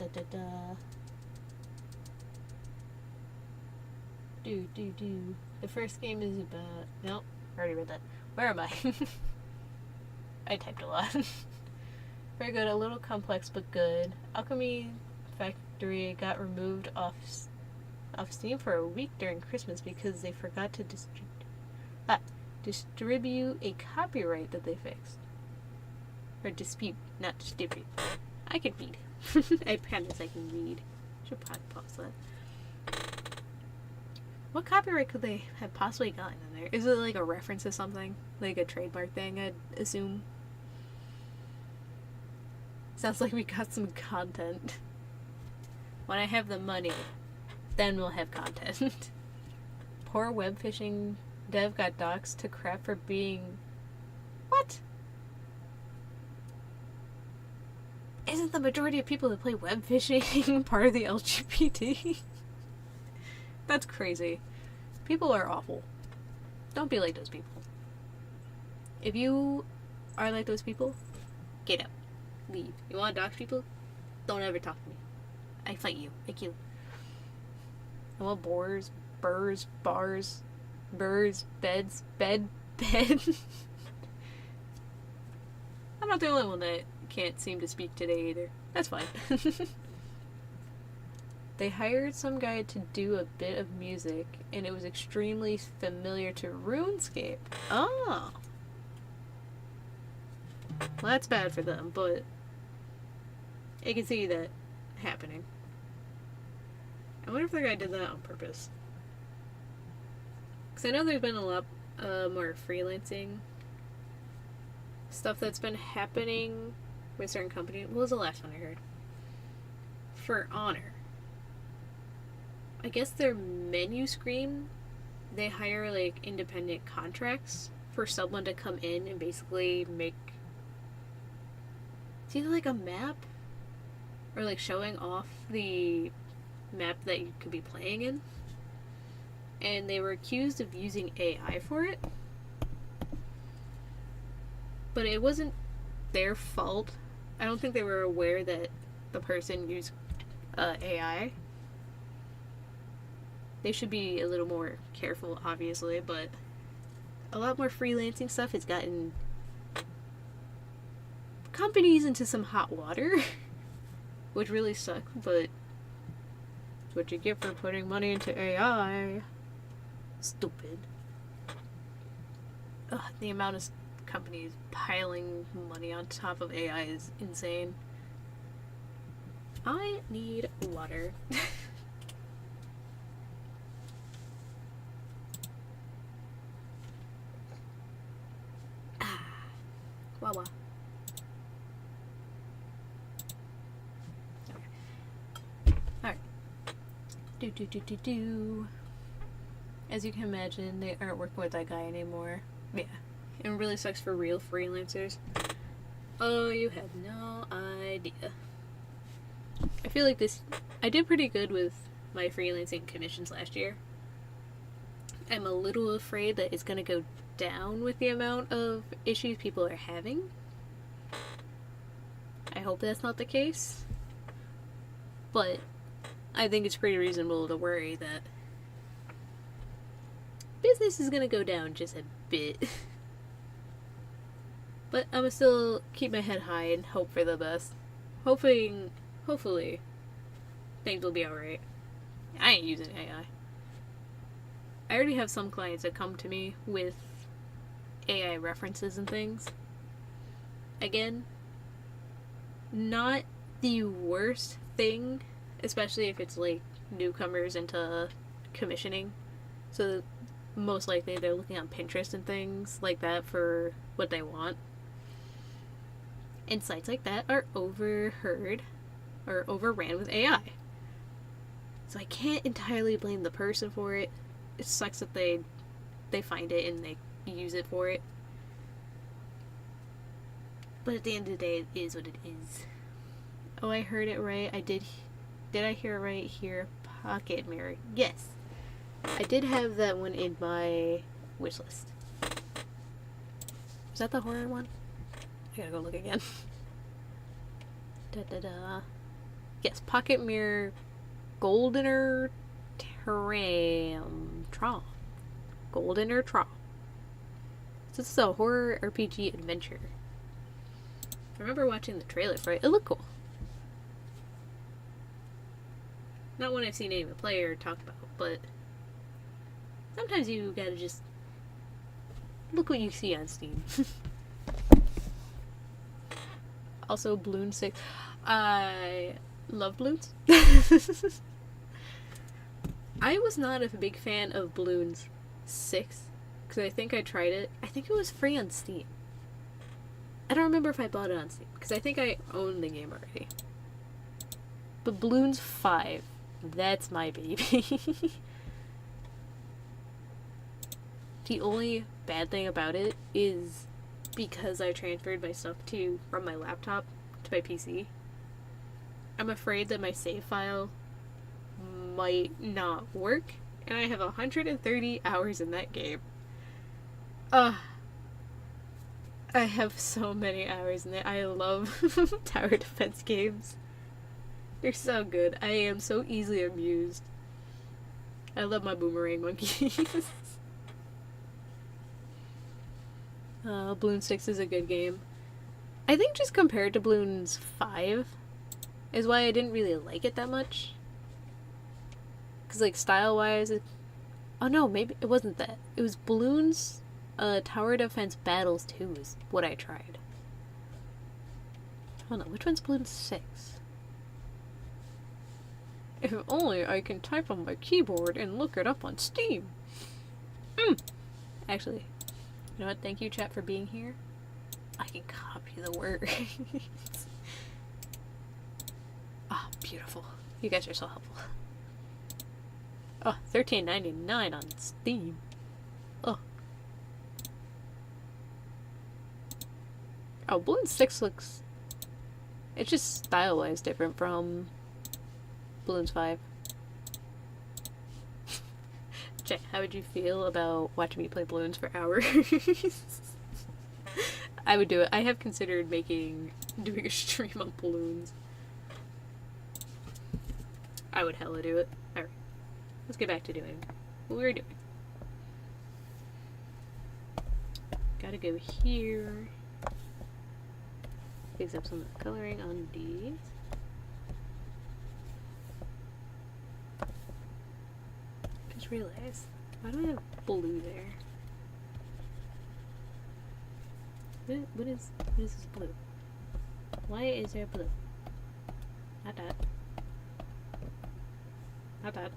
first game is about... Nope, I already read that. Where am I? I typed a lot. Very good, a little complex but good. Alchemy Factory got removed off Steam for a week during Christmas because they forgot to distribute a copyright that they fixed. Or dispute, not distribute. I can read. I promise I can read. Should probably pause that. What copyright could they have possibly gotten in there? Is it like a reference to something? Like a trademark thing, I'd assume. Sounds like we got some content. When I have the money, then we'll have content. Poor web fishing dev got doxxed to crap for being... What? Isn't the majority of people that play web fishing part of the LGBT? That's crazy. People are awful. Don't be like those people. If you are like those people, get out. Leave. You want to dox people? Don't ever talk to me. I fight you. I kill you. I want boars, burrs, bars, birds, beds, bed. I'm not the only one that can't seem to speak today either. That's fine. They hired some guy to do a bit of music, and it was extremely familiar to RuneScape. Oh. Well, that's bad for them, but I can see that happening. I wonder if the guy did that on purpose. Because I know there's been a lot more freelancing stuff that's been happening with certain companies. What was the last one I heard? For Honor. I guess their menu screen, they hire like independent contracts for someone to come in and basically make... It's either like a map or like showing off the map that you could be playing in. And they were accused of using AI for it. But it wasn't their fault. I don't think they were aware that the person used AI. They should be a little more careful, obviously, but a lot more freelancing stuff has gotten companies into some hot water, which really sucks, but it's what you get for putting money into AI. Stupid. Ugh, the amount of companies piling money on top of AI is insane. I need water. Wawa. Okay. Alright. As you can imagine, they aren't working with that guy anymore. Yeah. It really sucks for real freelancers. Oh, you have no idea. I feel like I did pretty good with my freelancing commissions last year. I'm a little afraid that it's going to go down with the amount of issues people are having. I hope that's not the case. But I think it's pretty reasonable to worry that business is going to go down just a bit. But I'm going to still keep my head high and hope for the best. Hopefully, things will be alright. I ain't using AI. I already have some clients that come to me with AI references and things. Again, not the worst thing, especially if it's like newcomers into commissioning. So most likely they're looking on Pinterest and things like that for what they want. And sites like that are overheard or overran with AI. So I can't entirely blame the person for it. It sucks that they find it and they use it for it. But at the end of the day, it is what it is. Oh, I heard it right. Did I hear it right here? Pocket Mirror. Yes. I did have that one in my wish list. Was that the horror one? I gotta go look again. Yes, Pocket Mirror Goldener Tram. Goldener Tram. So this is a horror RPG adventure. I remember watching the trailer for it. It looked cool. Not one I've seen anyone play or talk about, but sometimes you gotta just look what you see on Steam. Also, Bloons 6. I love Bloons. I was not a big fan of Bloons 6 because I think I tried it. I think it was free on Steam. I don't remember if I bought it on Steam because I think I own the game already. But Bloons 5, that's my baby. The only bad thing about it is because I transferred my stuff from my laptop to my PC. I'm afraid that my save file might not work, and I have 130 hours in that game. I have so many hours in it. I love tower defense games. They're so good. I am so easily amused. I love my boomerang monkeys. Bloons 6 is a good game. I think just compared to Bloons 5 is why I didn't really like it that much. Because, like, style-wise... Oh, no, maybe it wasn't that. It was Bloons Tower Defense Battles 2 is what I tried. Hold on, which one's Bloons 6? If only I can type on my keyboard and look it up on Steam. Actually... You know what? Thank you, chat, for being here. I can copy the words. Ah, beautiful. You guys are so helpful. Oh, $13.99 on Steam. Oh. Oh, Bloons 6 looks... It's just style-wise different from Bloons 5. Jay, how would you feel about watching me play Bloons for hours? I would do it. I have considered doing a stream on Bloons. I would hella do it. Alright. Let's get back to doing what we were doing. Gotta go here. Fix up some of the coloring on these. Just realized, why do I have blue there? What is this blue? Why is there blue? Not that. Not that.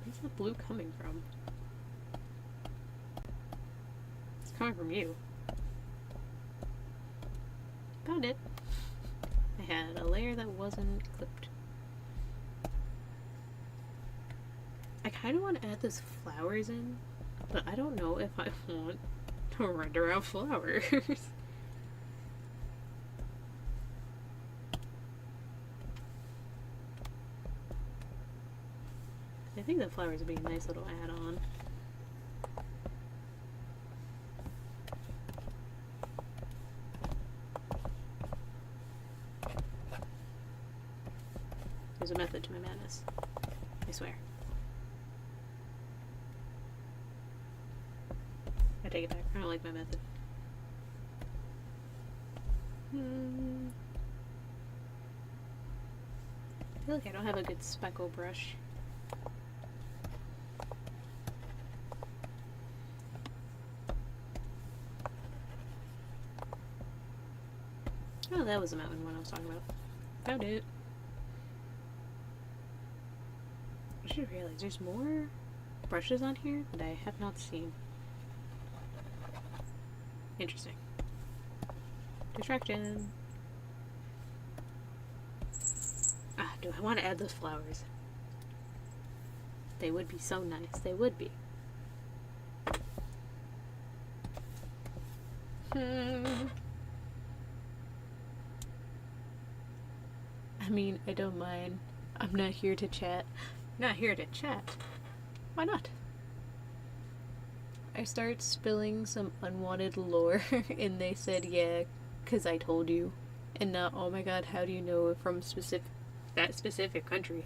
Where's the blue coming from? It's coming from you. Found it. I had a layer that wasn't clipped. I kind of want to add those flowers in, but I don't know if I want to render out flowers. think the flowers would be a nice little add-on. There's a method to my madness. I swear. I take it back. I don't like my method. I feel like I don't have a good speckle brush. Oh, that was the mountain one I was talking about. Found it. I should realize there's more brushes on here that I have not seen. Interesting. Distraction. Ah, do I want to add those flowers? They would be so nice. They would be. I mean, I don't mind. I'm not here to chat. Not here to chat. Why not? I start spilling some unwanted lore, and they said, yeah, 'cause I told you. And not, oh my god, how do you know it from that specific country?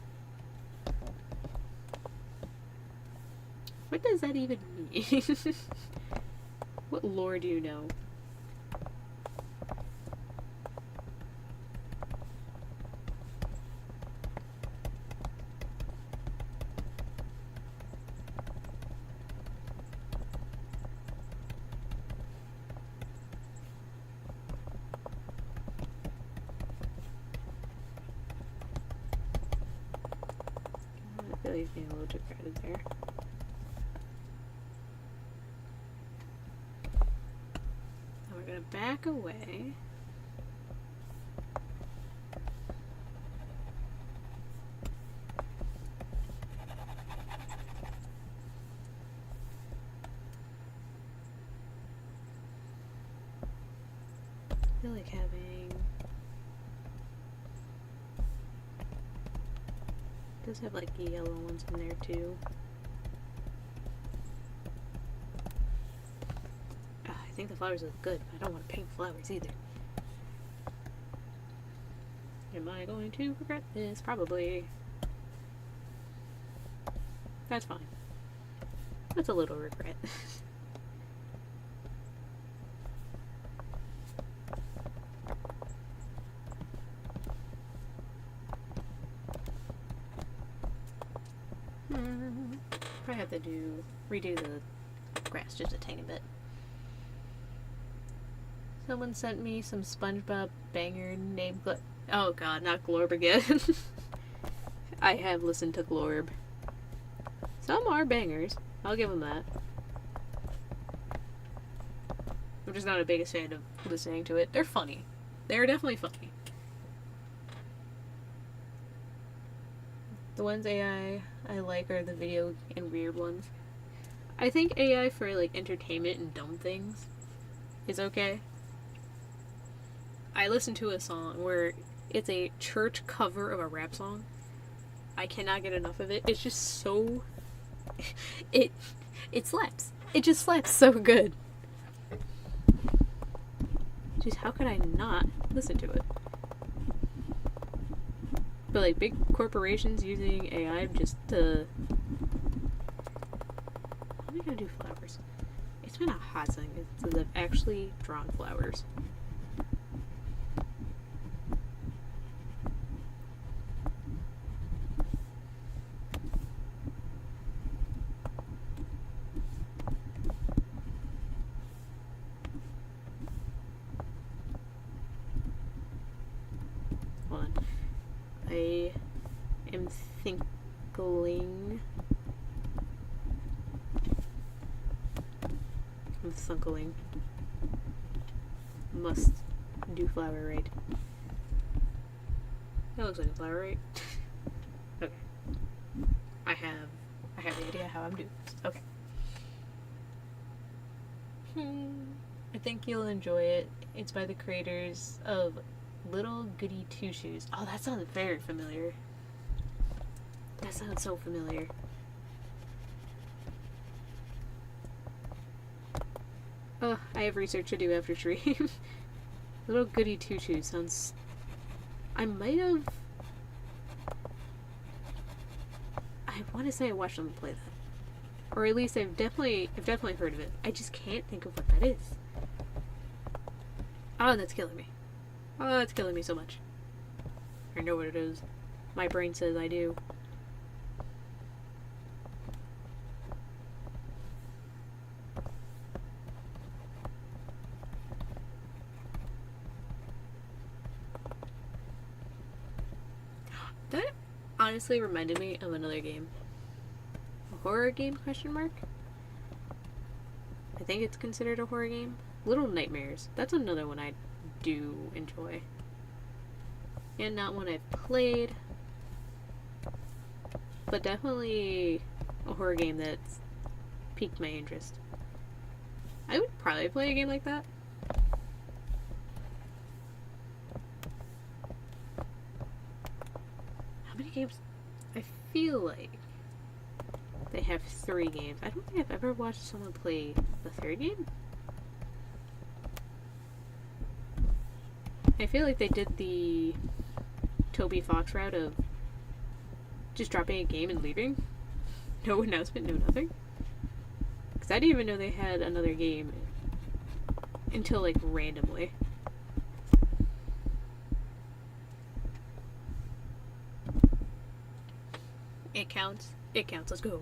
What does that even mean? What lore do you know? I feel like he's getting a little too crowded there. Now we're gonna back away. I feel like having... It does have like yellow ones in there too. I think the flowers look good, but I don't want to paint flowers either. Am I going to regret this? Probably. That's fine. That's a little regret. Probably have to redo the grass just a tiny bit. Someone sent me some SpongeBob banger named oh god, not Glorb again. I have listened to Glorb. Some are bangers. I'll give them that. I'm just not a biggest fan of listening to it. They're funny. They're definitely funny. The ones AI I like are the video and weird ones. I think AI for like entertainment and dumb things is okay. I listened to a song where it's a church cover of a rap song. I cannot get enough of it. It's just so... It slaps. It just slaps so good. Just how could I not listen to it? But like big corporations using AI just to... How am I gonna do flowers? It's been a hot second since I've actually drawn flowers. Hold on. I am thinkling. I'm thunkling. Must do flower right. That looks like a flower right. Okay. I have the idea how I'm doing this. Okay. I think you'll enjoy it. It's by the creators of Little Goody Two Shoes. Oh, that sounds very familiar. That sounds so familiar. Oh, I have research to do after stream. Little Goody Two Shoes sounds... I might have... I want to say I watched them play that. Or at least I've definitely heard of it. I just can't think of what that is. Oh, that's killing me. Oh, that's killing me so much. I know what it is. My brain says I do. That honestly reminded me of another game. A horror game, question mark? I think it's considered a horror game. Little Nightmares. That's another one I do enjoy. And not one I've played. But definitely a horror game that's piqued my interest. I would probably play a game like that. How many games? I feel like they have 3 games. I don't think I've ever watched someone play the 3rd game. I feel like they did the Toby Fox route of just dropping a game and leaving. No announcement, no nothing. Because I didn't even know they had another game until, like, randomly. It counts. It counts. Let's go.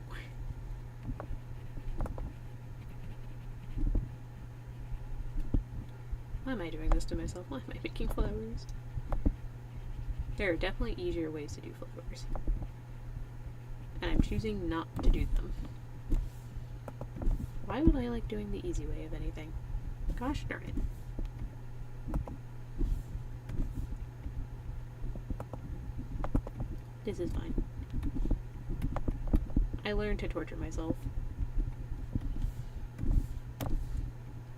Why am I doing this to myself? Why am I making flowers? There are definitely easier ways to do flowers. And I'm choosing not to do them. Why would I like doing the easy way of anything? Gosh darn it. This is fine. I learned to torture myself.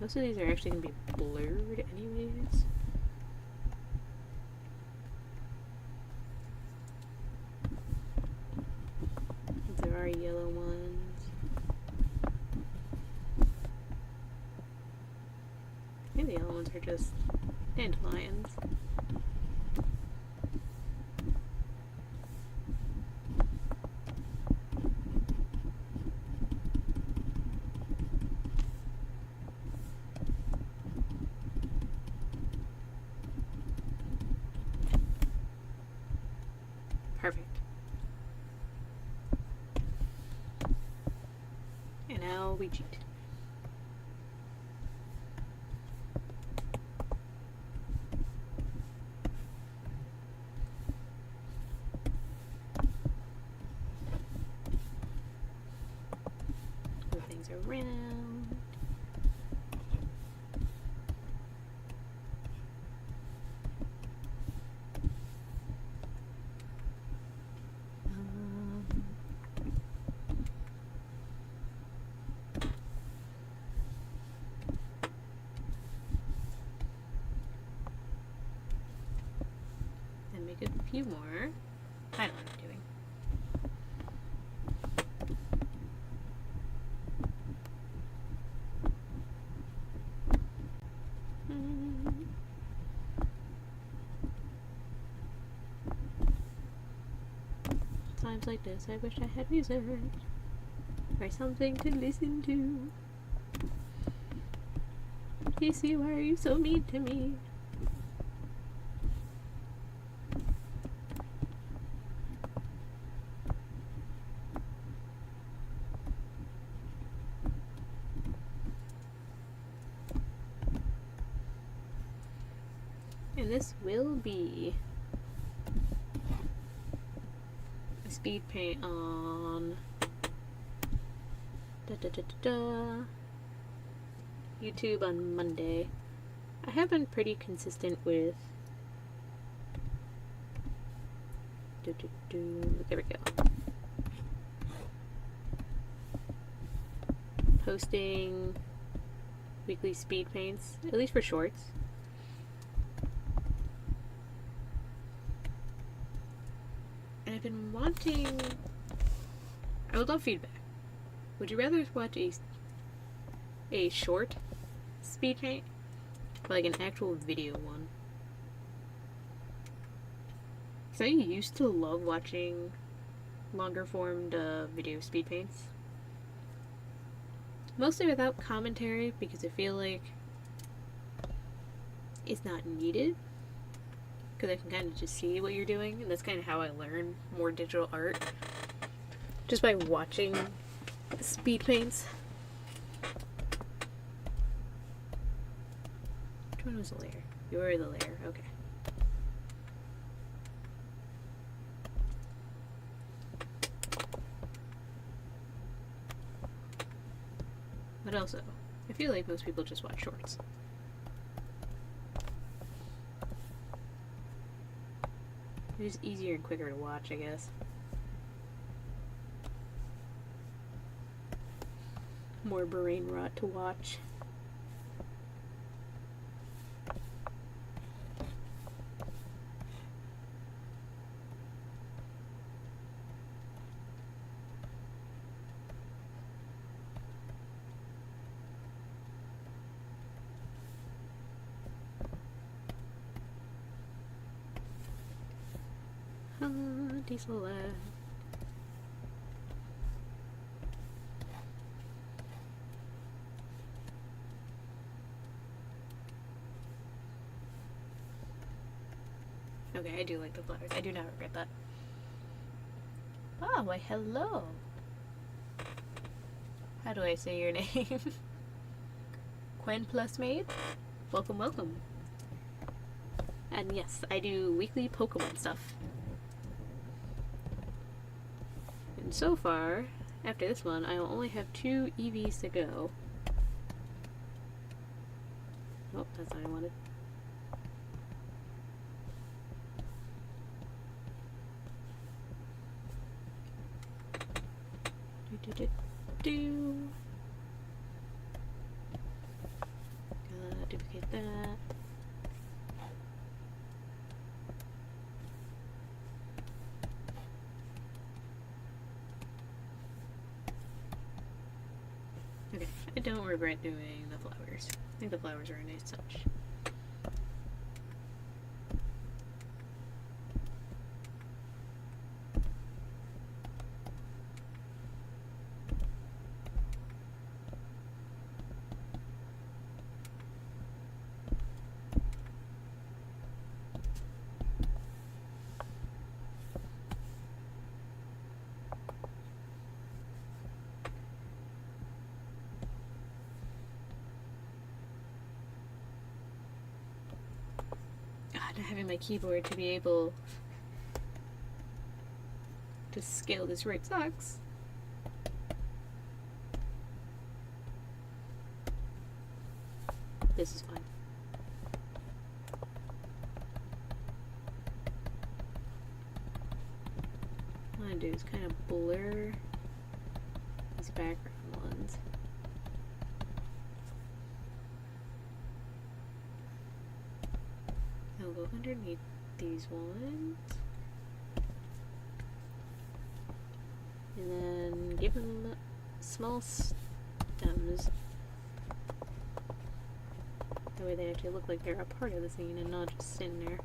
Most of these are actually going to be blurred anyways. There are yellow ones. I think the yellow ones are just dandelions. Perfect. And now we cheat. Move things around. And make a few more. I don't know what I'm doing. Times like this, I wish I had music or something to listen to. Casey, why are you so mean to me? And this will be a speed paint on YouTube on Monday. I have been pretty consistent with there we go. Posting weekly speed paints, at least for shorts. And I've been wanting... I would love feedback. Would you rather watch a short speed paint, but like an actual video one. So I used to love watching longer formed video speed paints. Mostly without commentary because I feel like it's not needed. Because I can kind of just see what you're doing, and that's kind of how I learn more digital art. Just by watching speed paints. Which one was the layer? You were the layer, okay. But also, I feel like most people just watch shorts. It's just easier and quicker to watch, I guess. More brain rot to watch. Diesel lad. Okay, I do like the flowers. I do not regret that. Oh, why hello. How do I say your name? Quen Plus Maid? Welcome, welcome. And yes, I do weekly Pokemon stuff. And so far, after this one, I will only have 2 EVs to go. Oh, that's not what I wanted. Duplicate that. Okay, I don't regret doing the flowers. I think the flowers are a nice touch. Not having my keyboard to be able to scale this right sucks. This is fine. What I'm gonna do is kind of blur these background ones. I'll go underneath these ones. And then give them small stems. That way they actually look like they're a part of the scene and not just sitting there.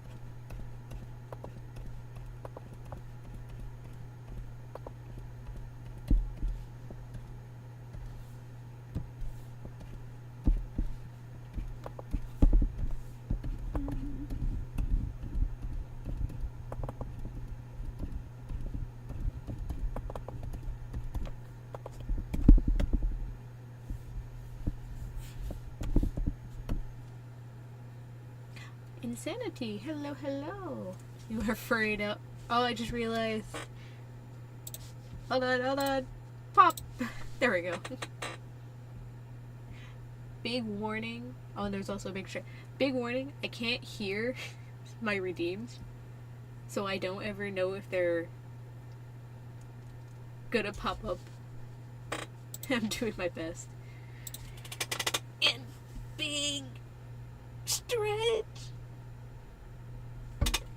Insanity, hello, hello. You are afraid of. Oh, I just realized. Hold on. Pop! There we go. Big warning. Oh, and there's also a big warning. I can't hear my redeems. So I don't ever know if they're gonna pop up. I'm doing my best. And big stretch.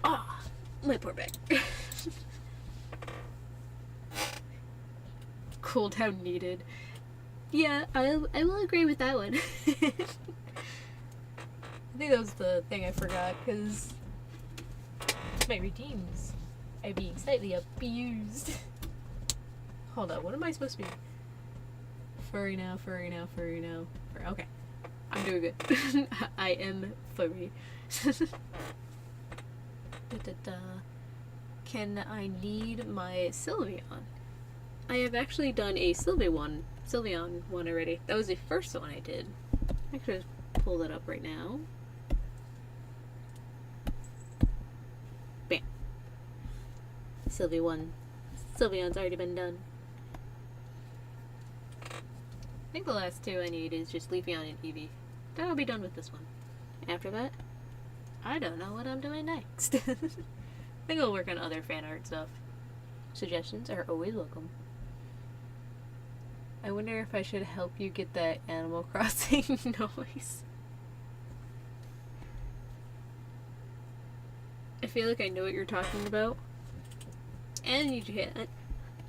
Ah, my poor back. Cool down needed. Yeah, I will agree with that one. I think that was the thing I forgot, because my routines are being slightly abused. Hold up, what am I supposed to be? Furry now, furry now, furry now. Okay, I'm doing good. I am furry. Can I lead my Sylveon? I have actually done a Sylveon one already. That was the first one I did. I could just pull that up right now. Bam. Sylveon's already been done. I think the last two I need is just Leafeon and Eevee. Then I'll be done with this one. After that, I don't know what I'm doing next. I think I'll work on other fan art stuff. Suggestions are always welcome. I wonder if I should help you get that Animal Crossing noise. I feel like I know what you're talking about. I don't need your help.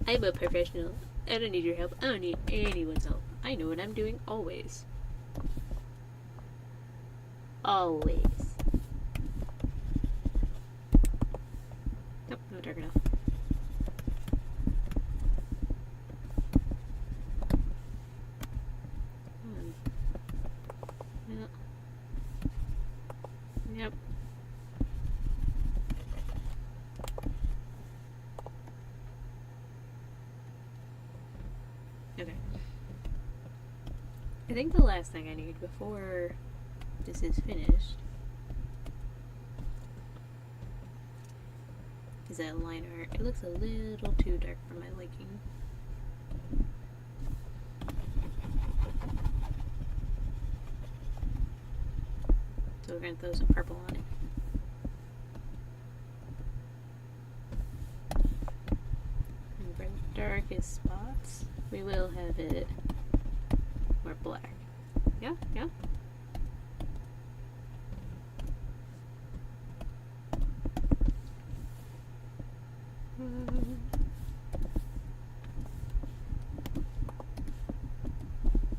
I'm a professional. I don't need your help. I don't need anyone's help. I know what I'm doing always. Always. Nope, not dark enough. Yep. Yep. Okay. I think the last thing I need before this is finished is that line art. It looks a little too dark for my liking. So we're going to throw some purple on it. And for the darkest spots, we will have it more black. Yeah, yeah.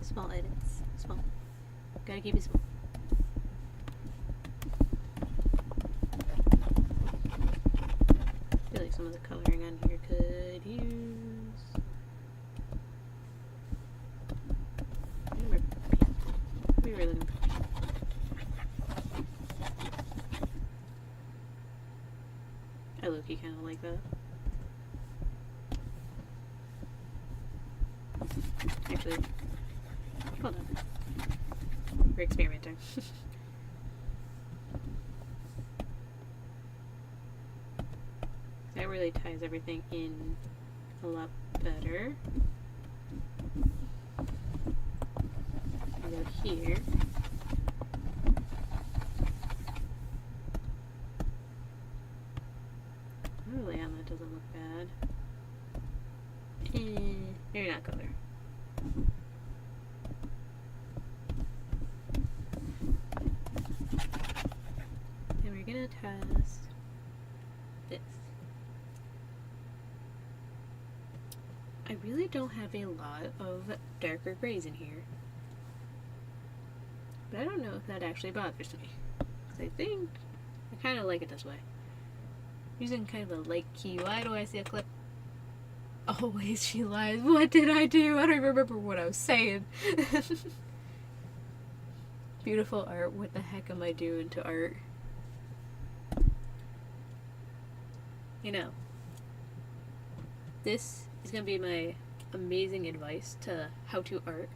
Small edits. Small. Gotta keep it small. I feel like some of the coloring on here could use we were looking. I low-key kind of like that. Actually, hold on. We're experimenting. That really ties everything in a lot better. I go here. Really, on that doesn't look bad. Maybe not color. And we're gonna test this. I really don't have a lot of darker grays in here. But I don't know if that actually bothers me. Because I think I kind of like it this way. Using kind of a light key. Why do I see a clip? Always she lies. What did I do? I don't even remember what I was saying. Beautiful art. What the heck am I doing to art? You know, this is going to be my amazing advice to how to art.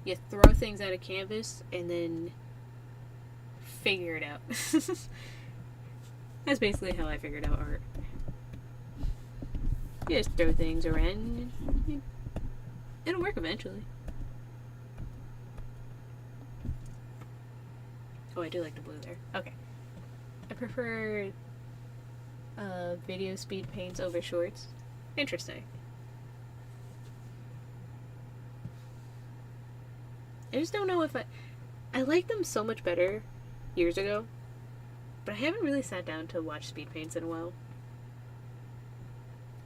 You throw things at a canvas and then figure it out. That's basically how I figured out art. You just throw things around and it'll work eventually. Oh, I do like the blue there. Okay. I prefer video speed paints over shorts. Interesting. I just don't know if I liked them so much better years ago, but I haven't really sat down to watch speed paints in a while.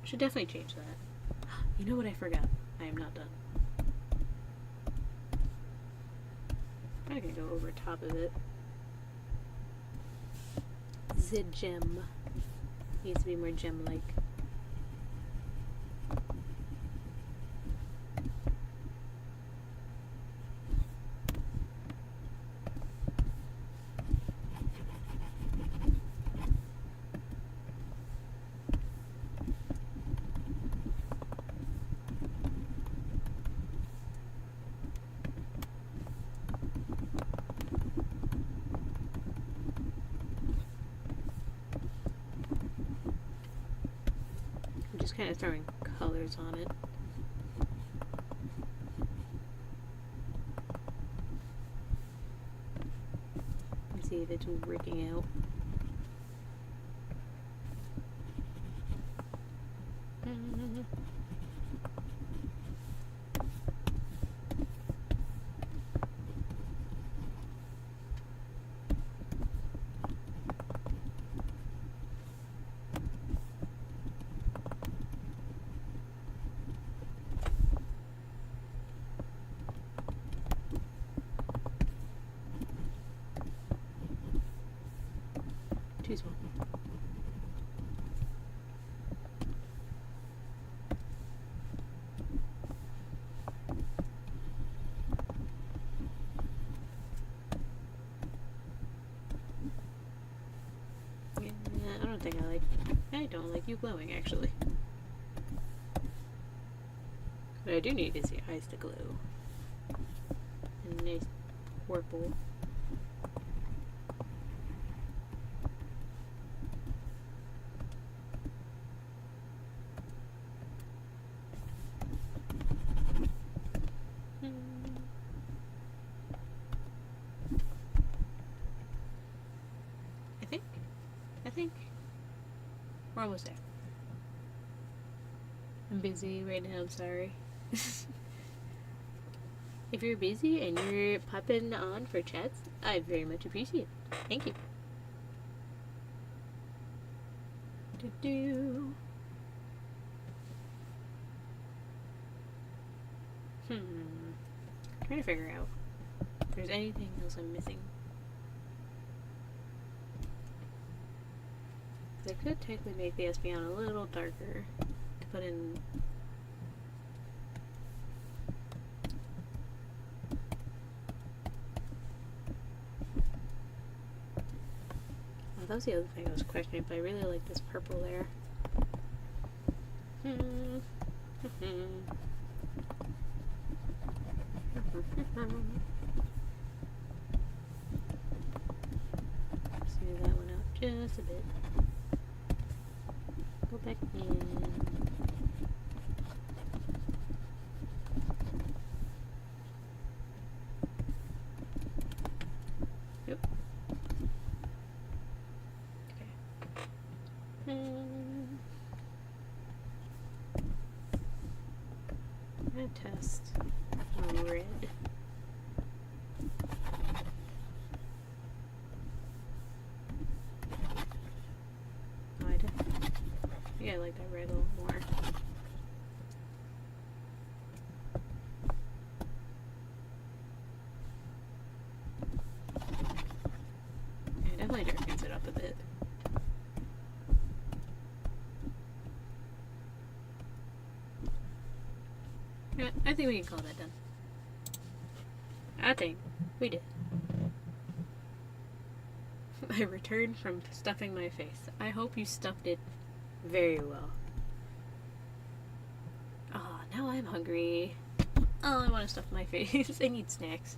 Should definitely change that. You know what I forgot? I am not done. I not gonna go over top of it. The gem needs to be more gem-like. Kind of throwing colors on it. Let's see if it's working out. Too small. Yeah, I don't like you glowing actually. What I do need is your eyes to glow. And a nice purple. I think we're almost there. I'm busy right now, I'm sorry. If you're busy and you're popping on for chats, I very much appreciate it. Thank you. Trying to figure out if there's anything else I'm missing. I could technically make the Espeon a little darker to put in. Oh, that was the other thing I was questioning, but I really like this purple there. Smooth that one out just a bit. Go back in. Yep. Okay. I'm gonna test red. I like that red a little more. Yeah, definitely darkens it up a bit. Yeah, I think we can call that done. I think we did. I returned from stuffing my face. I hope you stuffed it very well. Oh, now I'm hungry. Oh, I want to stuff my face. I need snacks.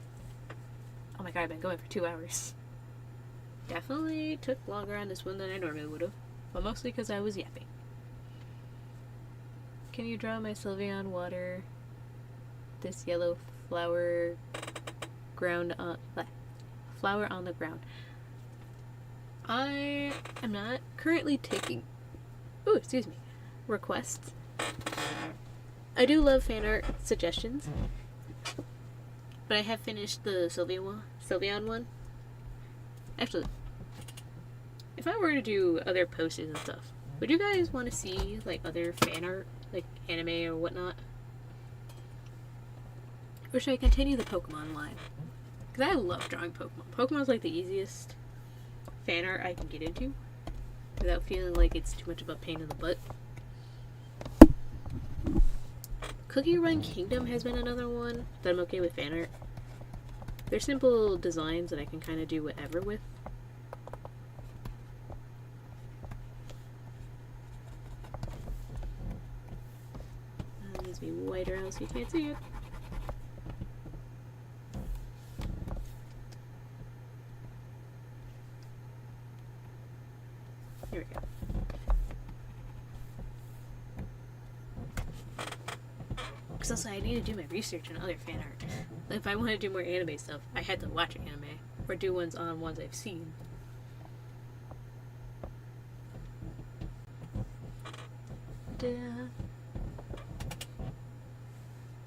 Oh my god, I've been going for 2 hours. Definitely took longer on this one than I normally would have, but mostly because I was yapping. Can you draw my Sylveon water? This yellow flower ground on flower on the ground. I am not currently taking requests. I do love fan art suggestions, but I have finished the Sylveon one. Actually, if I were to do other posters and stuff, would you guys want to see like other fan art, like anime or whatnot? Or should I continue the Pokemon line? Because I love drawing Pokemon. Pokemon's like the easiest fan art I can get into without feeling like it's too much of a pain in the butt. Cookie Run Kingdom has been another one that I'm okay with fan art. They're simple designs that I can kind of do whatever with. It needs to be whiter else you can't see it. Here we go. Because also I need to do my research on other fan art. If I want to do more anime stuff, I had to watch anime or do ones on ones I've seen.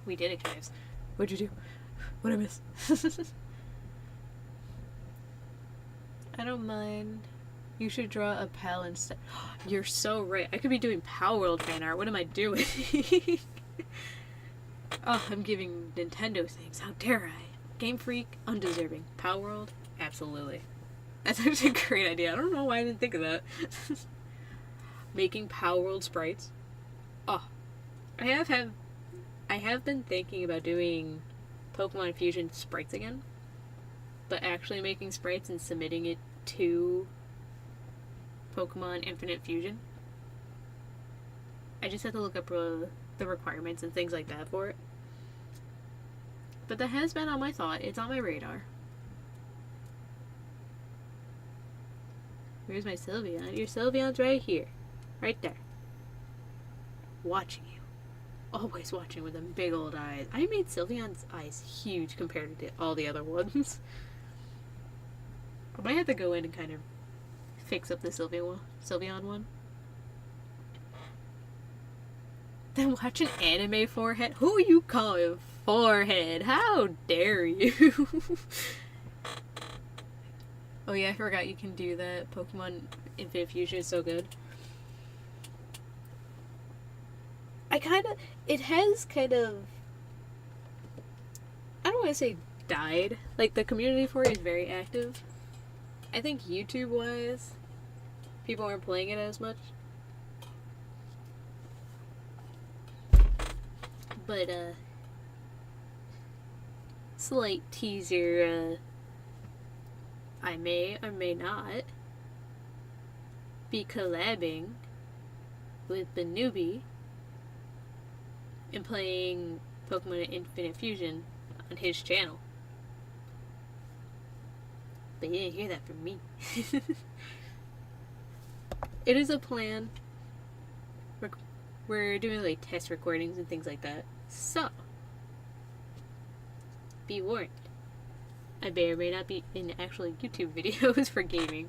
We did it, guys. What'd you do? What'd I miss? I don't mind. You should draw a pal instead. You're so right. I could be doing Power World fan art. What am I doing? Oh, I'm giving Nintendo things. How dare I? Game Freak, undeserving. Power World, absolutely. That's actually a great idea. I don't know why I didn't think of that. Making Power World sprites. Oh, I have been thinking about doing Pokemon Fusion sprites again, but actually making sprites and submitting it to Pokemon Infinite Fusion. I just have to look up the requirements and things like that for it. But that has been on my thought. It's on my radar. Where's my Sylveon? Your Sylveon's right here. Right there. Watching you. Always watching with them big old eyes. I made Sylveon's eyes huge compared to all the other ones. I might have to go in and kind of fix up the Sylveon one. Then watch an anime forehead? Who you calling forehead? How dare you? Oh yeah, I forgot you can do that. Pokemon Infinite Fusion is so good. It has kind of, I don't want to say died. Like, the community for it is very active. I think YouTube-wise, people aren't playing it as much. But, slight teaser, I may or may not be collabing with the newbie and playing Pokemon Infinite Fusion on his channel. But you didn't hear that from me. It is a plan. We're doing like test recordings and things like that. So, be warned. I may or may not be in actual YouTube videos for gaming.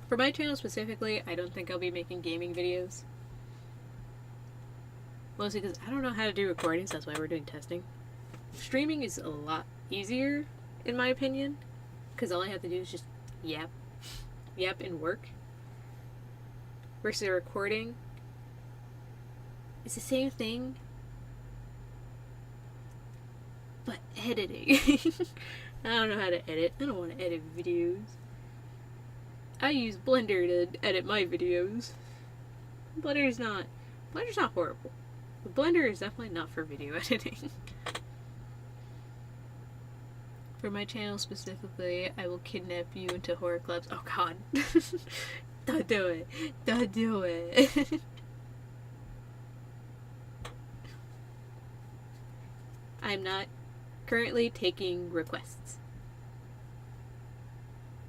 For my channel specifically, I don't think I'll be making gaming videos. Mostly because I don't know how to do recordings, that's why we're doing testing. Streaming is a lot easier, in my opinion, because all I have to do is just yap and work. Versus recording, it's the same thing, but editing. I don't know how to edit. I don't want to edit videos. I use Blender to edit my videos. Blender's not horrible. But Blender is definitely not for video editing. For my channel specifically, I will kidnap you into horror clubs. Oh god. Don't do it. Don't do it. I'm not currently taking requests.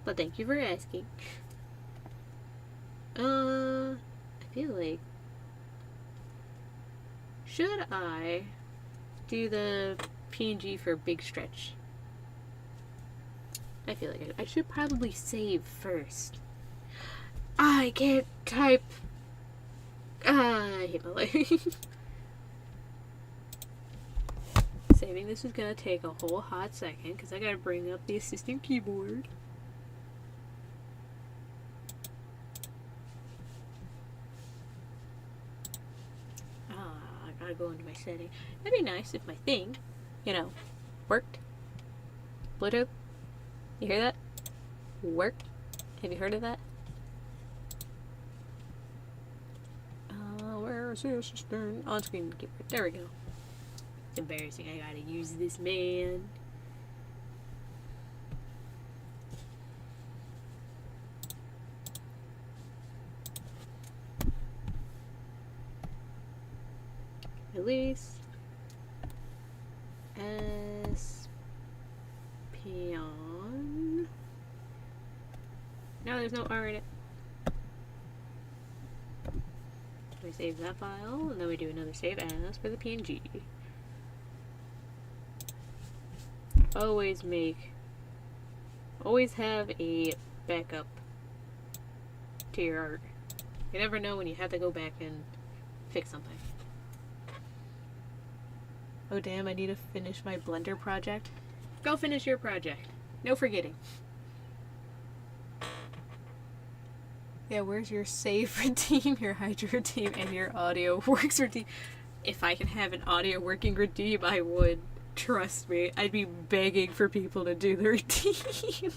But thank you for asking. I feel like, should I do the PNG for Big Stretch? I feel like I should probably save first. I can't type. I hate my life. Saving this is gonna take a whole hot second because I gotta bring up the assistant keyboard. I gotta go into my setting. That'd be nice if my thing, worked. Bluetooth? You hear that? Work? Have you heard of that? Where's your assistant? On-screen keyboard. There we go. It's embarrassing. I gotta use this, man. Release. Espion. No, there's no R in it. We save that file, and then we do another save as for the PNG. Always have a backup to your art. You never know when you have to go back and fix something. Oh damn, I need to finish my Blender project. Go finish your project. No forgetting. Yeah, where's your save routine, your Hydra routine, and your audio works routine? If I can have an audio working routine, I would. Trust me. I'd be begging for people to do the routine.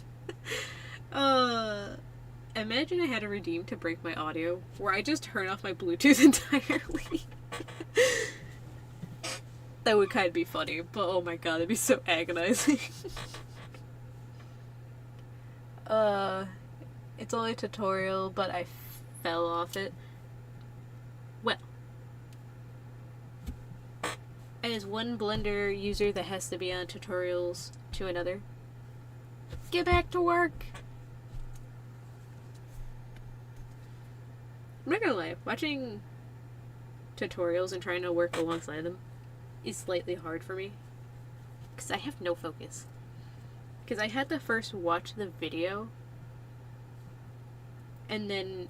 Imagine I had a redeem to break my audio, where I just turn off my Bluetooth entirely. That would kind of be funny, but oh my god, it'd be so agonizing. It's only a tutorial, but I fell off it. Well, as one Blender user that has to be on tutorials to another, get back to work! I'm not gonna lie, watching tutorials and trying to work alongside them is slightly hard for me, because I have no focus. Because I had to first watch the video and then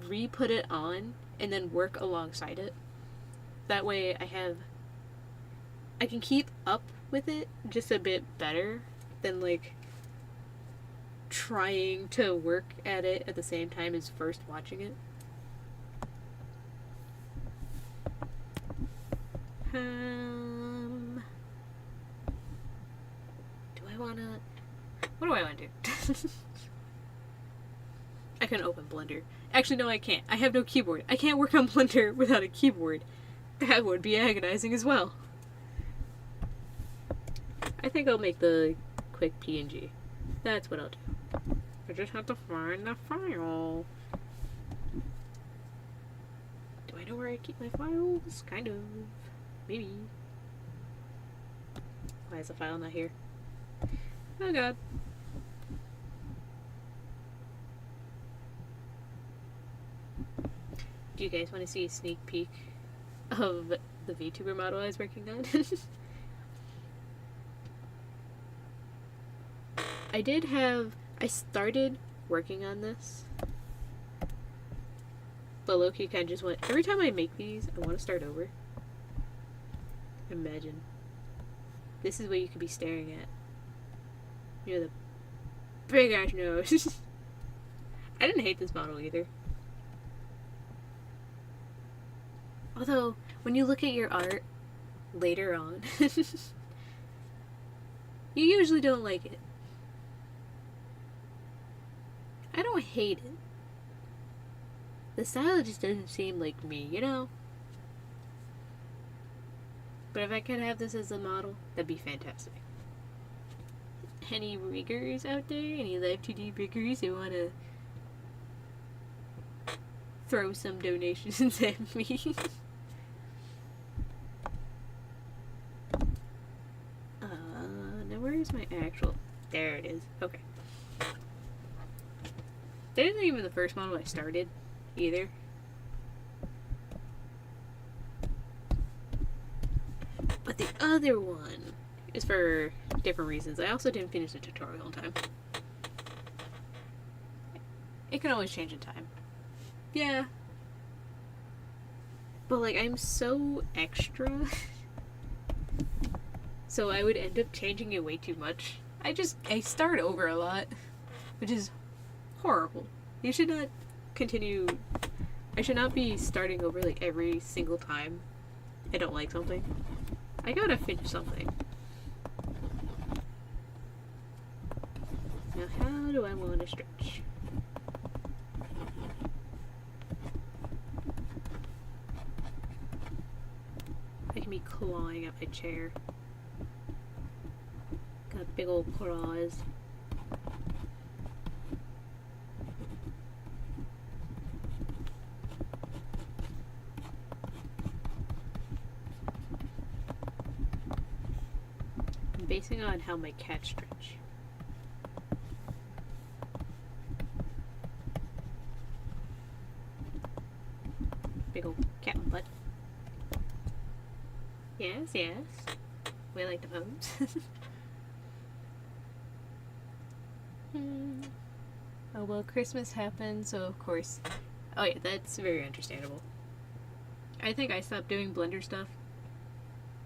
re-put it on and then work alongside it. That way I can keep up with it just a bit better than like trying to work at it at the same time as first watching it. What do I want to do? I can open Blender. Actually, no, I can't. I have no keyboard. I can't work on Blender without a keyboard. That would be agonizing as well. I think I'll make the quick PNG. That's what I'll do. I just have to find the file. Do I know where I keep my files? Kind of. Maybe. Why is the file not here? Oh god. Do you guys want to see a sneak peek of the VTuber model I was working on? I started working on this, but low-key kind of just went, every time I make these, I want to start over. Imagine. This is what you could be staring at. You know, the big ass nose. I didn't hate this model either. Although, when you look at your art later on, you usually don't like it. I don't hate it. The style just doesn't seem like me, you know? But if I could have this as a model, that'd be fantastic. Any riggers out there? Any Live 2D riggers who want to throw some donations at me? Now where is my actual... There it is. Okay. That isn't even the first model I started, either. But the other one is for different reasons. I also didn't finish the tutorial in time. It can always change in time. Yeah. But like, I'm so extra. So I would end up changing it way too much. I start over a lot. Which is horrible. You should not continue... I should not be starting over like every single time I don't like something. I gotta finish something. Now how do I want to stretch? I can be clawing at my chair. Got big old claws. I'm basing on how my cats stretch. Big old cat butt. Yes, yes. We like the pose. Oh well, Christmas happened, so of course. Oh yeah, that's very understandable. I think I stopped doing Blender stuff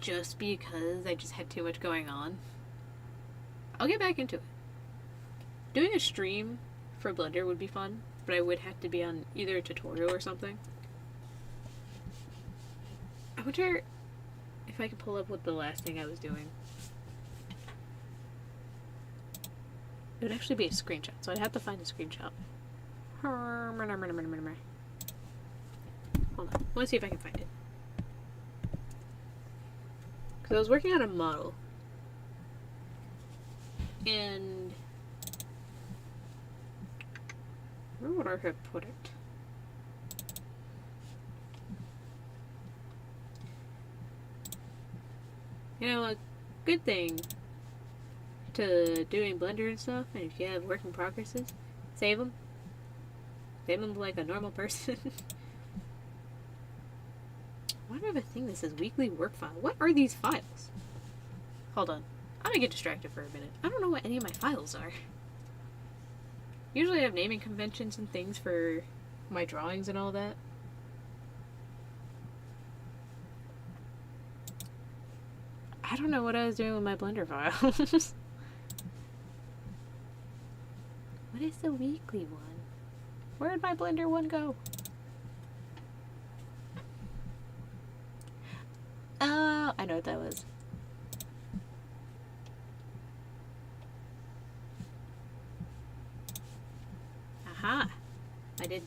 just because I just had too much going on. I'll get back into it. Doing a stream for Blender would be fun, but I would have to be on either a tutorial or something. I wonder if I could pull up what the last thing I was doing. It would actually be a screenshot, so I'd have to find a screenshot. Hold on, let's see if I can find it. Because I was working on a model. And where would I have put it? You know, a good thing to doing Blender and stuff, and if you have work in progresses, save them. Save them like a normal person. Why do I have a thing that says weekly work file? What are these files? Hold on. I'm gonna get distracted for a minute. I don't know what any of my files are. Usually I have naming conventions and things for my drawings and all that. I don't know what I was doing with my Blender files. What is the weekly one? Where did my Blender one go? Oh, I know what that was. Aha! I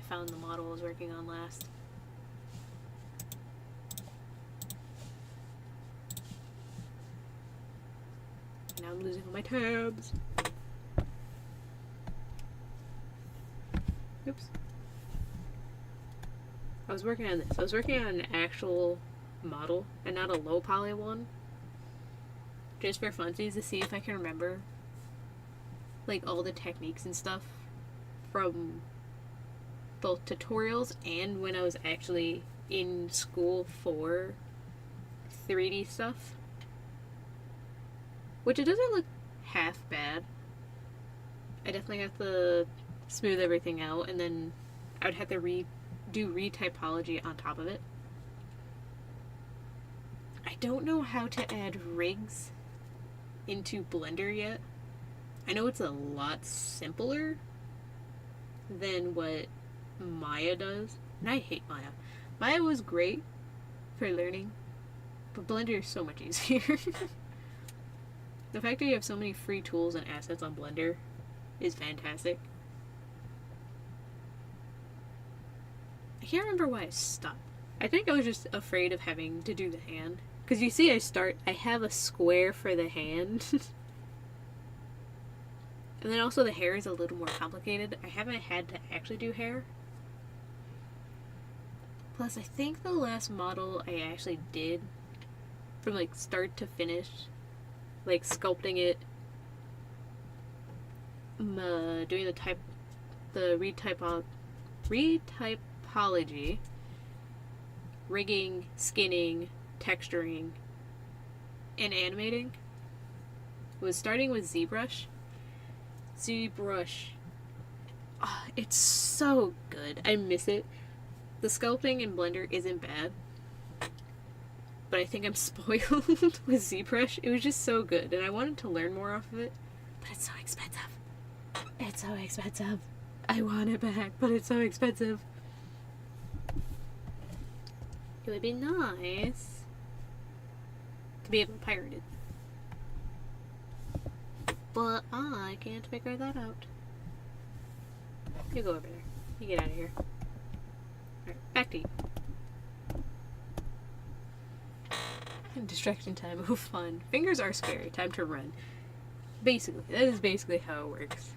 found the model I was working on last. Now I'm losing all my tabs. Oops. I was working on this. I was working on an actual model and not a low poly one. Just for funsies to see if I can remember like all the techniques and stuff from both tutorials and when I was actually in school for 3D stuff. Which it doesn't look half bad. I definitely have to smooth everything out, and then I would have to do retypology on top of it. I don't know how to add rigs into Blender yet. I know it's a lot simpler than what Maya does, and I hate Maya. Maya was great for learning, but Blender is so much easier. The fact that you have so many free tools and assets on Blender is fantastic. I can't remember why I stopped. I think I was just afraid of having to do the hand. Because you see I have a square for the hand. And then also the hair is a little more complicated. I haven't had to actually do hair. Plus I think the last model I actually did from like start to finish, like sculpting it, doing the retypology, rigging, skinning, texturing, and animating was starting with ZBrush. ZBrush, it's so good. I miss it. The sculpting in Blender isn't bad, but I think I'm spoiled with ZBrush. It was just so good, and I wanted to learn more off of it, but it's so expensive. It's so expensive. I want it back, but it's so expensive. It would be nice to be able to pirate it. But I can't figure that out. You go over there. You get out of here. Alright, back to you. Distraction time. Oh, fun. Fingers are scary. Time to run. Basically. That is basically how it works.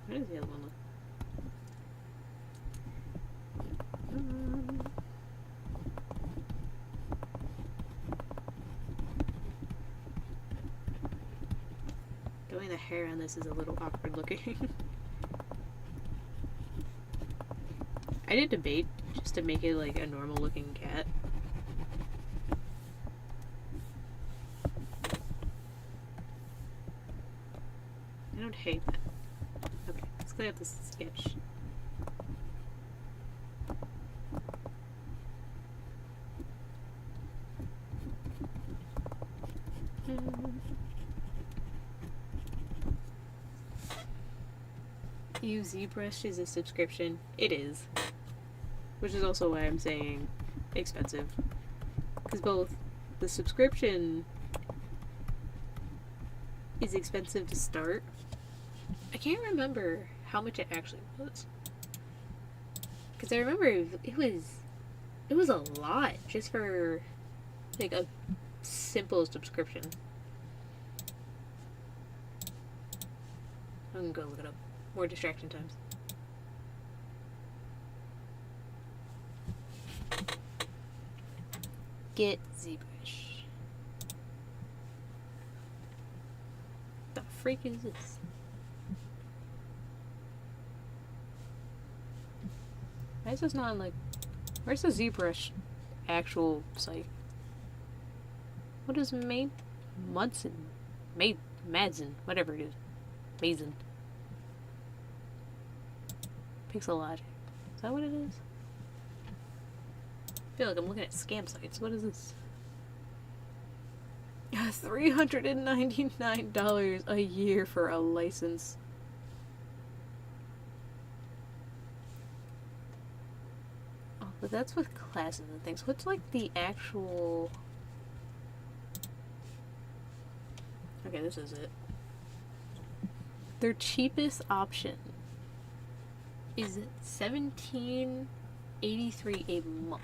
What does the other one look? Doing the hair on this is a little awkward looking. I did debate just to make it like a normal looking cat. I don't hate that. Okay, let's clear up this sketch. ZBrush is a subscription. It is. Which is also why I'm saying expensive. Because both the subscription is expensive to start. I can't remember how much it actually was. Because I remember it was a lot just for like a simple subscription. I'm gonna go look it up. More distraction times. Get ZBrush. The freak is this? Why is this not on, like, where's the ZBrush actual site? What is Madsen, whatever it is. Mason. Pixelogic. Is that what it is? I feel like I'm looking at scam sites. What is this? $399 a year for a license. Oh, but that's with classes and things. What's like the actual... Okay, this is it. Their cheapest option is $17.83 a month.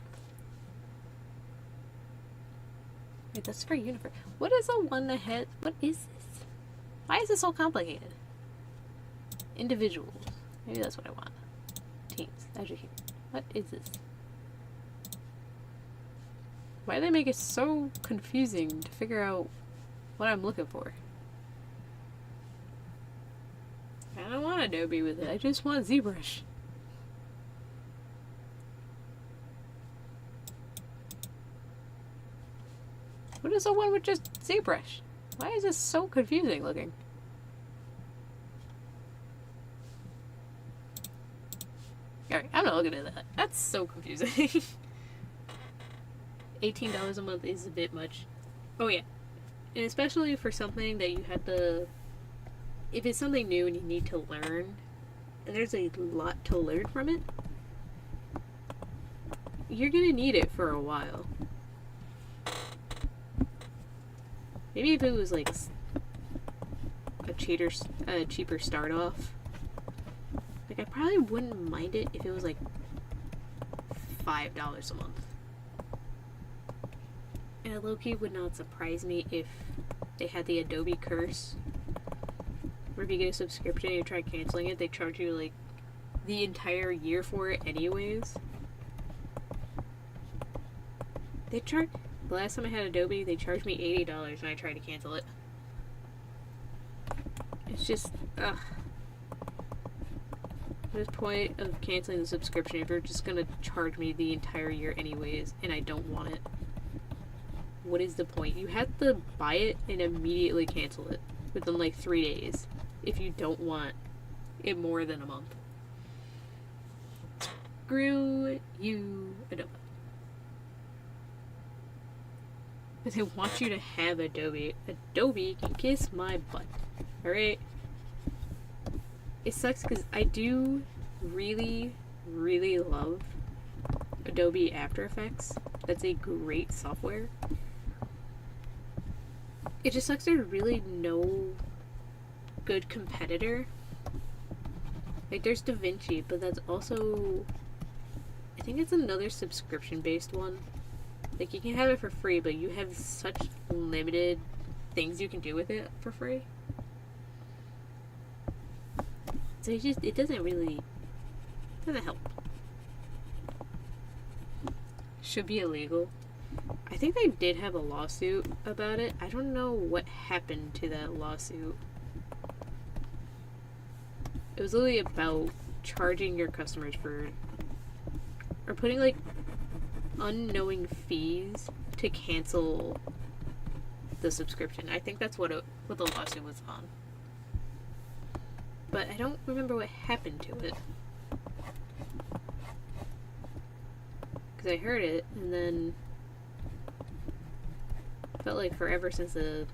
Wait, that's for Universe. What is the one that had... What is this? Why is this so complicated? Individuals. Maybe that's what I want. Teens. Education. What is this? Why do they make it so confusing to figure out what I'm looking for? I don't want Adobe with it. I just want ZBrush. What is the one with just ZBrush? Why is this so confusing looking? Alright, I'm not looking at that. That's so confusing. $18 a month is a bit much. Oh yeah. And especially for something that you have to... If it's something new and you need to learn, and there's a lot to learn from it, you're gonna need it for a while. Maybe if it was like a cheaper start off, like I probably wouldn't mind it if it was like $5 a month. And it low-key would not surprise me if they had the Adobe curse. Or if you get a subscription and you try canceling it, they charge you like the entire year for it anyways. The last time I had Adobe, they charged me $80 when I tried to cancel it. It's just, ugh. What's the point of canceling the subscription if you're just gonna charge me the entire year anyways and I don't want it? What is the point? You have to buy it and immediately cancel it within like 3 days if you don't want it more than a month. Screw you, Adobe. But they want you to have Adobe. Adobe can kiss my butt. Alright? It sucks because I do really, really love Adobe After Effects. that's a great software. It just sucks there's really no good competitor. Like, there's DaVinci, but that's also... I think it's another subscription-based one. Like, you can have it for free, but you have such limited things you can do with it for free. So it doesn't really... doesn't help. Should be illegal. I think they did have a lawsuit about it. I don't know what happened to that lawsuit. It was literally about charging your customers for... or putting, like, unknowing fees to cancel the subscription. I think that's what the lawsuit was on. But I don't remember what happened to it. Because I heard it, and then felt like forever since the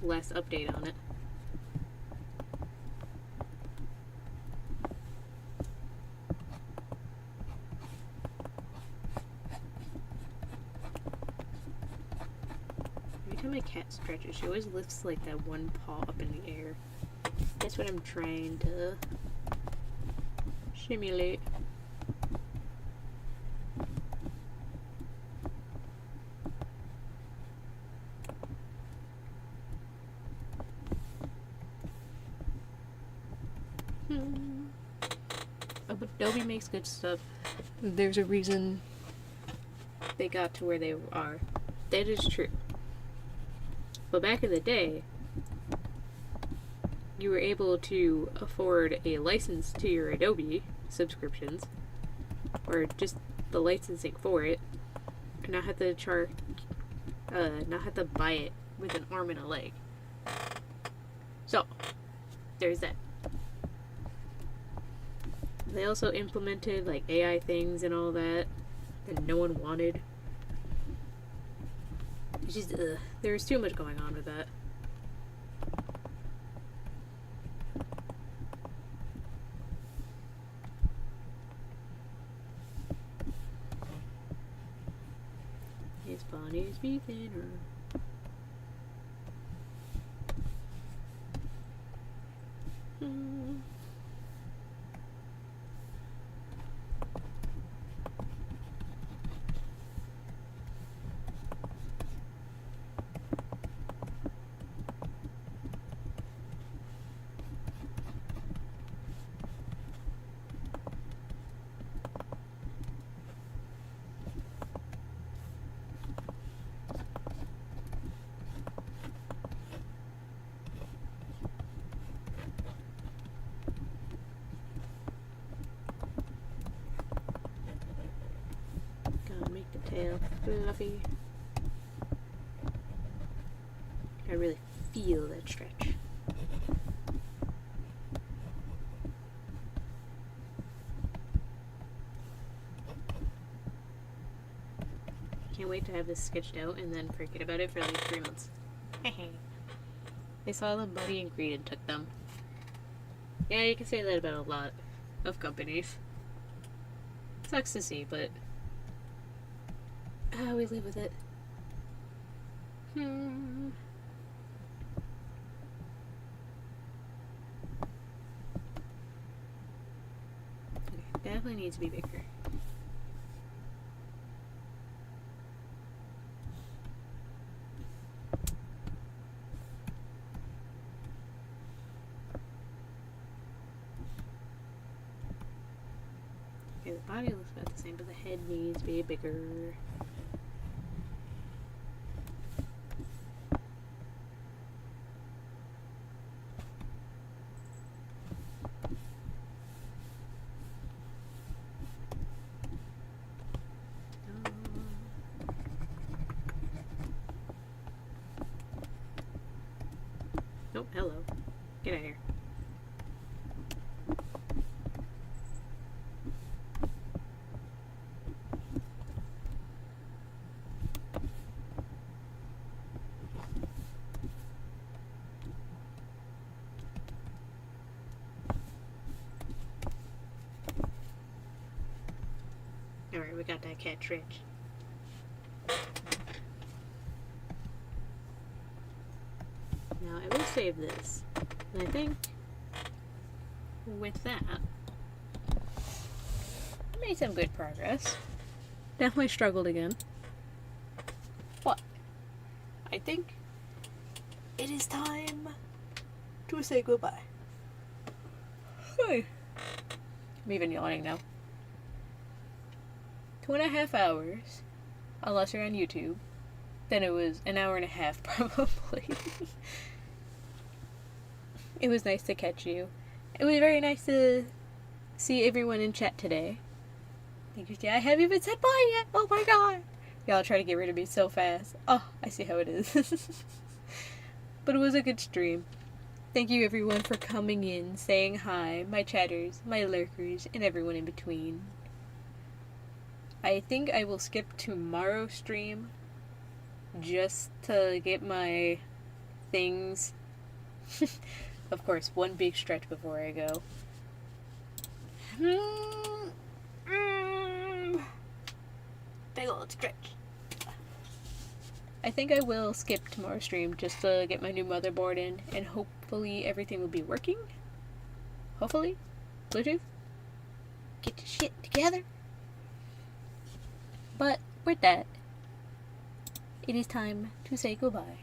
last update on it. Every time my cat stretches, she always lifts like that one paw up in the air. That's what I'm trying to simulate. Adobe makes good stuff. There's a reason they got to where they are. That is true. But back in the day, you were able to afford a license to your Adobe subscriptions, or just the licensing for it, and not have to not have to buy it with an arm and a leg. So, there's that. They also implemented like AI things and all that no one wanted. It's just, there was too much going on with that. His body's beating her. Tail fluffy. I really feel that stretch. Can't wait to have this sketched out and then forget about it for like 3 months. They saw them, Buddy and Greed, and took them. Yeah, you can say that about a lot of companies. Sucks to see, but we live with it. Okay, definitely needs to be bigger. Okay, the body looks about the same, but the head needs to be bigger. Oh, hello. Get out of here. Alright, we got that cat stretch. Now I will save this. And I think with that, I made some good progress. Definitely struggled again. But I think it is time to say goodbye. Hey. I'm even yawning now. 2.5 hours, unless you're on YouTube. Then it was an hour and a half, probably. It was nice to catch you. It was very nice to see everyone in chat today. Thank you. I haven't even said bye yet. Oh my god. Y'all try to get rid of me so fast. Oh, I see how it is. But it was a good stream. Thank you everyone for coming in, saying hi, my chatters, my lurkers, and everyone in between. I think I will skip tomorrow's stream just to get my things. Of course, one big stretch before I go. Big old stretch. I think I will skip tomorrow's stream just to get my new motherboard in, and hopefully everything will be working. Hopefully. Bluetooth. Get your shit together. But with that, it is time to say goodbye.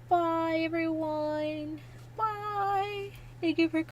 Bye everyone. Bye. Thank you for